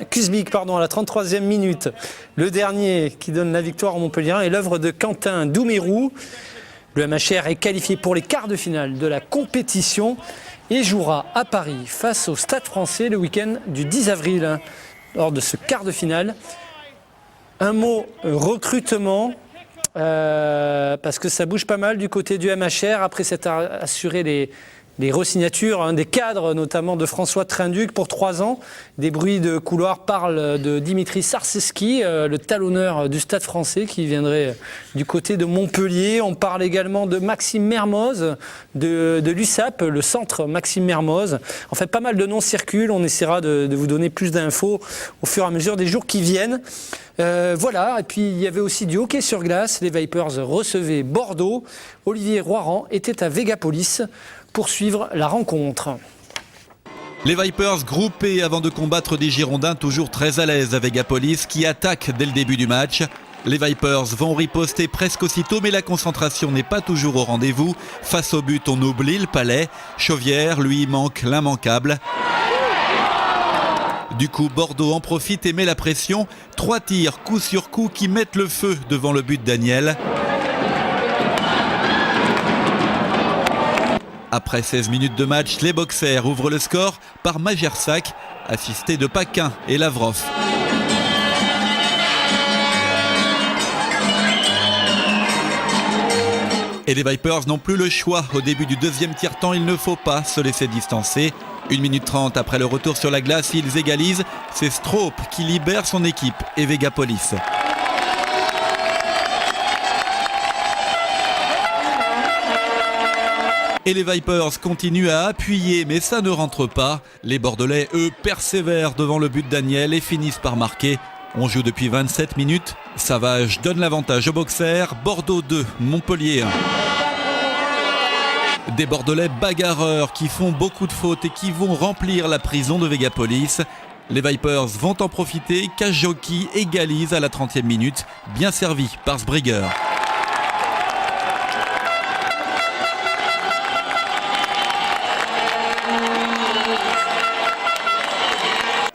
Kusbik à la 33e minute. Le dernier qui donne la victoire au Montpellier est l'œuvre de Quentin Doumerou. Le MHR est qualifié pour les quarts de finale de la compétition et jouera à Paris face au Stade Français le week-end du 10 avril. Lors de ce quart de finale, un mot recrutement, parce que ça bouge pas mal du côté du MHR après s'être assuré les re-signatures, des cadres notamment de François Trinduc pour 3 ans. Des bruits de couloir parlent de Dimitri Sarceski, le talonneur du Stade Français qui viendrait du côté de Montpellier. On parle également de Maxime Mermoz, de l'USAP, le centre Maxime Mermoz. En fait, pas mal de noms circulent. On essaiera de vous donner plus d'infos au fur et à mesure des jours qui viennent. Voilà, et puis il y avait aussi du hockey sur glace. Les Vipers recevaient Bordeaux. Olivier Roiran était à Vegapolis pour suivre la rencontre. Les Vipers groupés avant de combattre des Girondins toujours très à l'aise avec Vegapolis qui attaque dès le début du match. Les Vipers vont riposter presque aussitôt mais la concentration n'est pas toujours au rendez-vous. Face au but, on oublie le palais. Chauvière, lui, manque l'immanquable. Du coup, Bordeaux en profite et met la pression. 3 tirs coup sur coup qui mettent le feu devant le but d'Aniel. Après 16 minutes de match, les Boxers ouvrent le score par Majersac, assisté de Paquin et Lavrov. Et les Vipers n'ont plus le choix. Au début du deuxième tiers-temps, il ne faut pas se laisser distancer. 1 minute 30 après le retour sur la glace, ils égalisent. C'est Stroop qui libère son équipe et Vegapolis. Et les Vipers continuent à appuyer, mais ça ne rentre pas. Les Bordelais, eux, persévèrent devant le but d'Aniel et finissent par marquer. On joue depuis 27 minutes. Savage donne l'avantage aux Boxers. Bordeaux 2, Montpellier 1. Des Bordelais bagarreurs qui font beaucoup de fautes et qui vont remplir la prison de Vegapolis. Les Vipers vont en profiter. Kajoki égalise à la 30e minute. Bien servi par Sbrigger.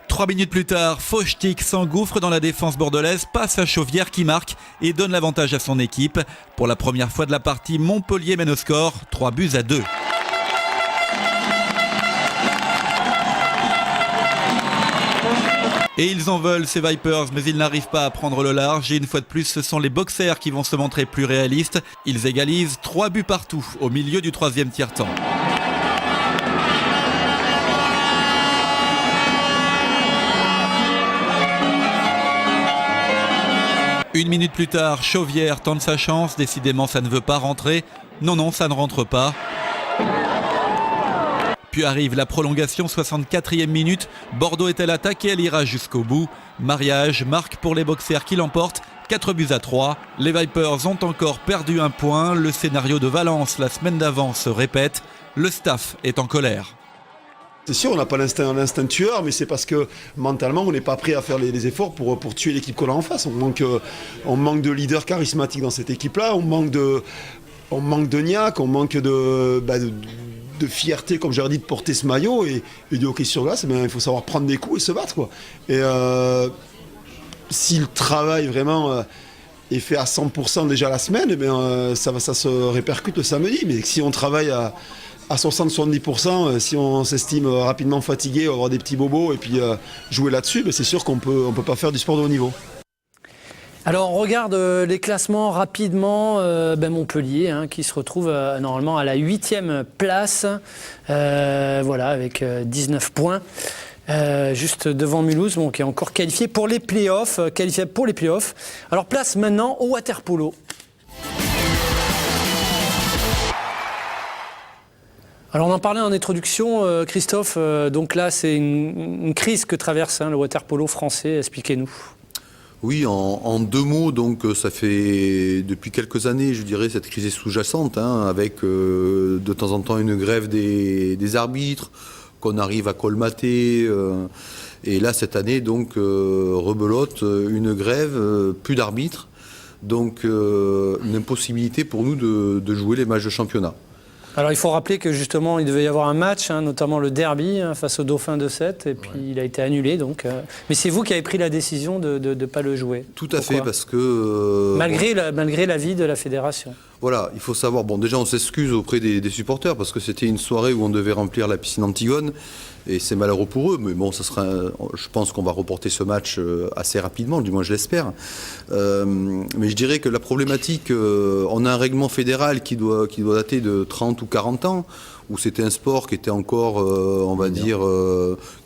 3 minutes plus tard, Fauchtik s'engouffre dans la défense bordelaise, passe à Chauvière qui marque et donne l'avantage à son équipe. Pour la première fois de la partie, Montpellier mène au score, 3-2. Et ils en veulent ces Vipers, mais ils n'arrivent pas à prendre le large. Et une fois de plus, ce sont les Boxers qui vont se montrer plus réalistes. Ils égalisent 3 buts partout au milieu du 3e tiers-temps. Une minute plus tard, Chauvière tente sa chance. Décidément, ça ne veut pas rentrer. Non, ça ne rentre pas. Puis arrive la prolongation, 64e minute. Bordeaux est à l'attaque et elle ira jusqu'au bout. Mariage marque pour les Boxers qui l'emportent. 4-3. Les Vipers ont encore perdu un point. Le scénario de Valence la semaine d'avant se répète. Le staff est en colère. C'est sûr, on n'a pas l'instinct tueur, mais c'est parce que mentalement, on n'est pas prêt à faire les efforts pour tuer l'équipe qu'on a en face. On manque de leaders charismatiques dans cette équipe-là, on manque de niaque, on manque de fierté, comme j'ai dit, de porter ce maillot et du hockey sur glace. Il faut savoir prendre des coups et se battre, quoi. Et si le travail vraiment est fait à 100% déjà la semaine, ça se répercute le samedi. Mais si on travaille à 60-70%, si on s'estime rapidement fatigué, avoir des petits bobos et puis jouer là-dessus, c'est sûr qu'on peut pas faire du sport de haut niveau. Alors on regarde les classements rapidement. Montpellier qui se retrouve normalement à la 8e place, avec 19 points. Juste devant Mulhouse, qui est encore qualifié pour les playoffs. Alors place maintenant au water-polo. Alors on en parlait en introduction, Christophe, donc là c'est une crise que traverse le water-polo français, expliquez-nous. Oui, en 2 mots, donc ça fait depuis quelques années, je dirais, cette crise est sous-jacente, avec de temps en temps une grève des arbitres, qu'on arrive à colmater, et là cette année, donc, rebelote, une grève, plus d'arbitres, donc une impossibilité pour nous de jouer les matchs de championnat. Alors il faut rappeler que justement il devait y avoir un match, notamment le derby face au Dauphin de 7, et puis il a été annulé. Donc, mais c'est vous qui avez pris la décision de ne pas le jouer. Tout à fait, parce que... Malgré l'avis de la fédération. Voilà, il faut savoir, déjà on s'excuse auprès des supporters, parce que c'était une soirée où on devait remplir la piscine Antigone, et c'est malheureux pour eux, mais bon, je pense qu'on va reporter ce match assez rapidement, du moins je l'espère. Mais je dirais que la problématique, on a un règlement fédéral qui doit dater de 30 ou 40 ans, où c'était un sport qui était encore,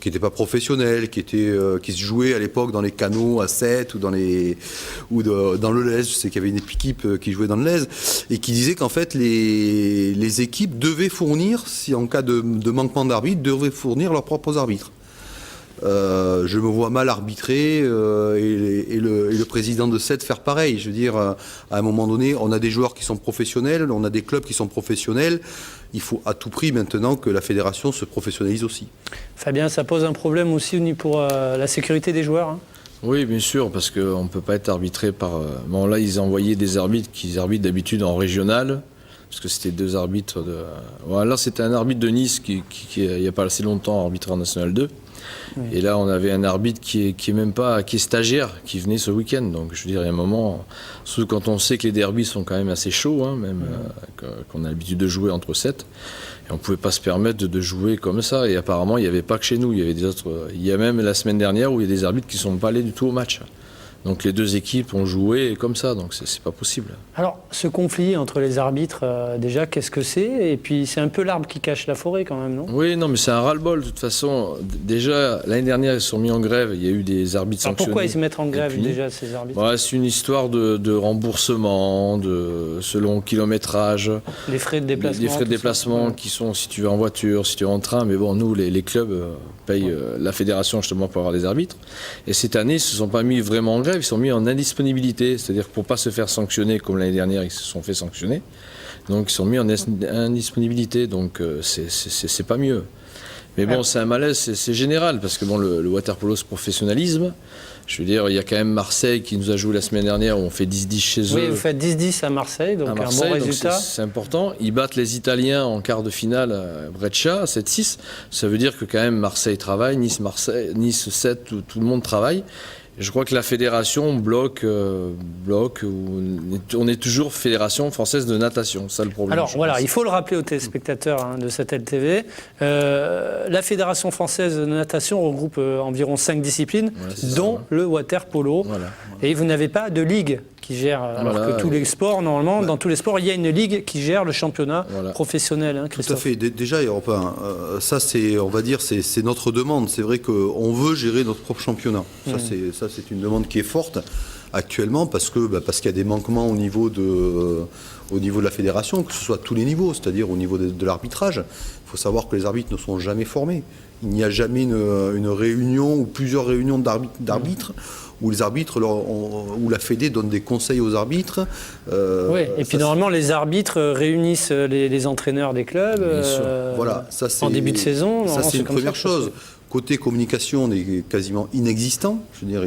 qui n'était pas professionnel, qui se jouait à l'époque dans les canaux à 7 ou dans le Lez. Je sais qu'il y avait une équipe qui jouait dans le Lez et qui disait qu'en fait les équipes devaient fournir, si en cas de manquement d'arbitre, devaient fournir leurs propres arbitres. Je me vois mal arbitrer et le président de 7 faire pareil. Je veux dire, à un moment donné, on a des joueurs qui sont professionnels, on a des clubs qui sont professionnels. Il faut à tout prix maintenant que la fédération se professionnalise aussi. Fabien, ça pose un problème aussi pour la sécurité des joueurs Oui, bien sûr, parce qu'on ne peut pas être arbitré par... Bon, là, ils envoyaient des arbitres qui arbitrent d'habitude en régional, parce que c'était 2 arbitres de... Voilà, c'était un arbitre de Nice qui il n'y a pas assez longtemps, arbitre en National 2. Oui. Et là, on avait un arbitre qui est stagiaire, qui venait ce week-end. Donc, je veux dire, il y a un moment, surtout quand on sait que les derbys sont quand même assez chauds, qu'on a l'habitude de jouer entre 7, et on ne pouvait pas se permettre de jouer comme ça. Et apparemment, il n'y avait pas que chez nous, il y avait des autres. Il y a même la semaine dernière où il y a des arbitres qui ne sont pas allés du tout au match. Donc les deux équipes ont joué comme ça, donc c'est pas possible. Alors, ce conflit entre les arbitres, déjà, qu'est-ce que c'est? Et puis, c'est un peu l'arbre qui cache la forêt quand même, non? Oui, non, mais c'est un ras-le-bol. De toute façon, déjà, l'année dernière, ils se sont mis en grève. Il y a eu des arbitres Alors, sanctionnés. pourquoi ils se mettent en grève déjà, ces arbitres? C'est une histoire de remboursement, selon kilométrage. Les frais de déplacement. Les frais de déplacement qui sont si tu vas en voiture, si tu vas en train. Mais bon, nous, les clubs payent la fédération justement pour avoir des arbitres. Et cette année, ils ne se sont pas mis vraiment en grève, ils se sont mis en indisponibilité. C'est-à-dire que pour ne pas se faire sanctionner comme l'année dernière, ils se sont fait sanctionner. Donc ils sont mis en indisponibilité. Donc c'est pas mieux. Mais bon, c'est un malaise, c'est général, parce que bon, le water-polo, c'est professionnalisme. Je veux dire, il y a quand même Marseille qui nous a joué la semaine dernière où on fait 10-10 chez eux. Oui, vous faites 10-10 à Marseille, donc un bon résultat. C'est important. Ils battent les Italiens en quart de finale à Brescia, 7-6. Ça veut dire que quand même Marseille travaille, Nice 7, tout le monde travaille. Je crois que la fédération bloque. On est toujours fédération française de natation, c'est ça le problème. Alors voilà, il faut le rappeler aux téléspectateurs de cette LTV. La fédération française de natation regroupe environ 5 disciplines, dont le water polo. Voilà. Et vous n'avez pas de ligue qui gère, alors que tous les sports, normalement, dans tous les sports, il y a une ligue qui gère le championnat professionnel, hein, Christophe. Tout à fait. Déjà, ça, c'est, on va dire, c'est notre demande. C'est vrai qu'on veut gérer notre propre championnat. Ça, c'est une demande qui est forte actuellement parce qu'il y a des manquements au niveau de la fédération, que ce soit à tous les niveaux, c'est-à-dire au niveau de l'arbitrage. Il faut savoir que les arbitres ne sont jamais formés. Il n'y a jamais une réunion ou plusieurs réunions d'arbitres où les arbitres, où la Fédé donne des conseils aux arbitres. Oui, et puis normalement les arbitres réunissent les entraîneurs des clubs voilà, ça, en début de saison. Ça c'est une première chose. Côté communication, on est quasiment inexistant. Je veux dire,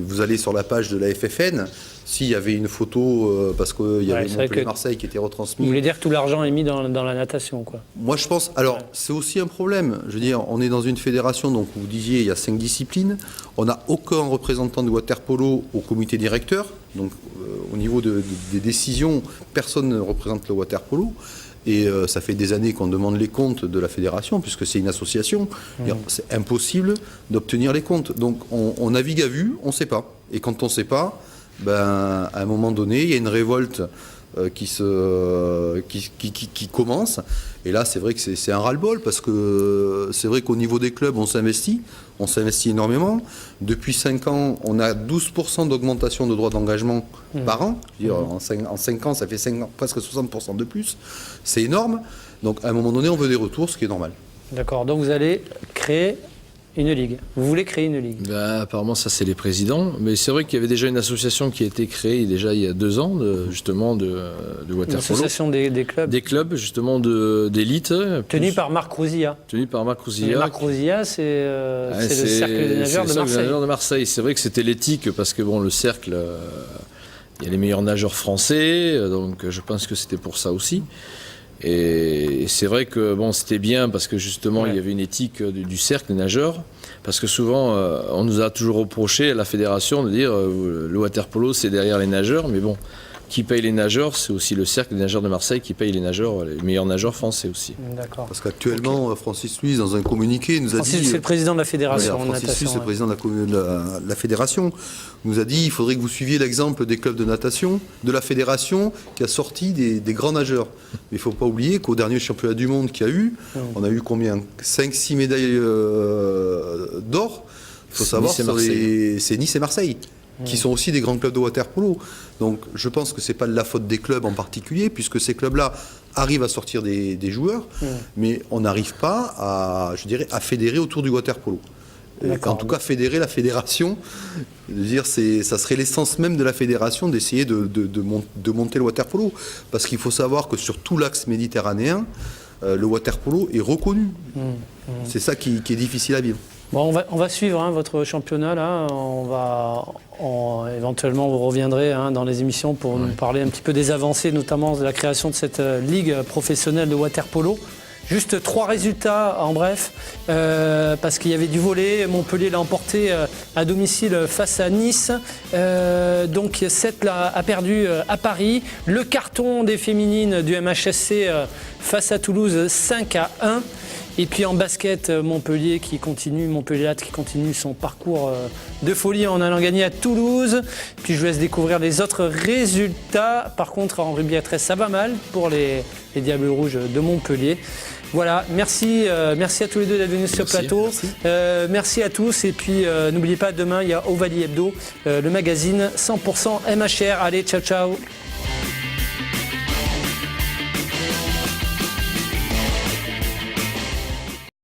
vous allez sur la page de la FFN, s'il y avait une photo, parce qu'il y avait Montpellier-Marseille qui était retransmis. Vous voulez dire que tout l'argent est mis dans la natation, quoi. Moi, je pense... Alors, c'est aussi un problème. Je veux dire, on est dans une fédération, donc vous disiez, il y a 5 disciplines. On n'a aucun représentant de water-polo au comité directeur. Donc, au niveau des décisions, personne ne représente le water-polo. Et ça fait des années qu'on demande les comptes de la fédération, puisque c'est une association. C'est impossible d'obtenir les comptes. Donc on navigue à vue, on ne sait pas. Et quand on ne sait pas, à un moment donné, il y a une révolte qui commence. Et là, c'est vrai que c'est un ras-le-bol, parce que c'est vrai qu'au niveau des clubs, on s'investit énormément. Depuis 5 ans, on a 12% d'augmentation de droits d'engagement par an. En 5 ans, ça fait presque 60% de plus. C'est énorme. Donc, à un moment donné, on veut des retours, ce qui est normal. D'accord. Donc, vous allez créer une ligue. Vous voulez créer une ligue? Apparemment, ça, c'est les présidents. Mais c'est vrai qu'il y avait déjà une association qui a été créée déjà il y a 2 ans, justement, de water-polo. L'association des clubs. Des clubs, justement, d'élite. Tenue par Marc Rousilla. Marc Rousilla, c'est le cercle des nageurs de Marseille. C'est vrai que c'était l'éthique, parce que, bon, le cercle, il y a les meilleurs nageurs français, donc je pense que c'était pour ça aussi. Et c'est vrai que bon, c'était bien parce que justement il y avait une éthique du cercle des nageurs, parce que souvent on nous a toujours reproché à la fédération de dire le water-polo c'est derrière les nageurs, mais bon, qui paye les nageurs, c'est aussi le cercle des nageurs de Marseille qui paye les nageurs, les meilleurs nageurs français aussi. D'accord. Parce qu'actuellement, Francis Luis, dans un communiqué, nous a dit... c'est le président de la fédération. Francis Luis, c'est le président de la fédération, nous a dit il faudrait que vous suiviez l'exemple des clubs de natation, de la fédération qui a sorti des grands nageurs. Mais il ne faut pas oublier qu'au dernier championnat du monde qu'il y a eu, on a eu combien 5-6 médailles d'or. Il faut savoir que c'est Nice et Marseille, qui sont aussi des grands clubs de water-polo. Donc je pense que ce n'est pas de la faute des clubs en particulier, puisque ces clubs-là arrivent à sortir des joueurs, mais on n'arrive pas à fédérer autour du water-polo. En tout cas, fédérer la fédération, ça serait l'essence même de la fédération d'essayer de monter le water-polo. Parce qu'il faut savoir que sur tout l'axe méditerranéen, le water-polo est reconnu. C'est ça qui est difficile à vivre. Bon, on va suivre votre championnat là. Éventuellement, vous reviendrez dans les émissions pour nous parler un petit peu des avancées, notamment de la création de cette ligue professionnelle de water-polo. Juste 3 résultats en bref, parce qu'il y avait du volley. Montpellier l'a emporté à domicile face à Nice. Donc 7 a perdu à Paris. Le carton des féminines du MHSC face à Toulouse 5-1. Et puis en basket, Montpellier qui continue son parcours de folie en allant gagner à Toulouse. Puis je vous laisse découvrir les autres résultats. Par contre, en rugby à 13, ça va mal pour les Diables Rouges de Montpellier. Voilà, merci à tous les deux d'être venus sur le plateau. Merci à tous. Et puis n'oubliez pas, demain, il y a Ovalie Hebdo, le magazine 100% MHR. Allez, ciao, ciao.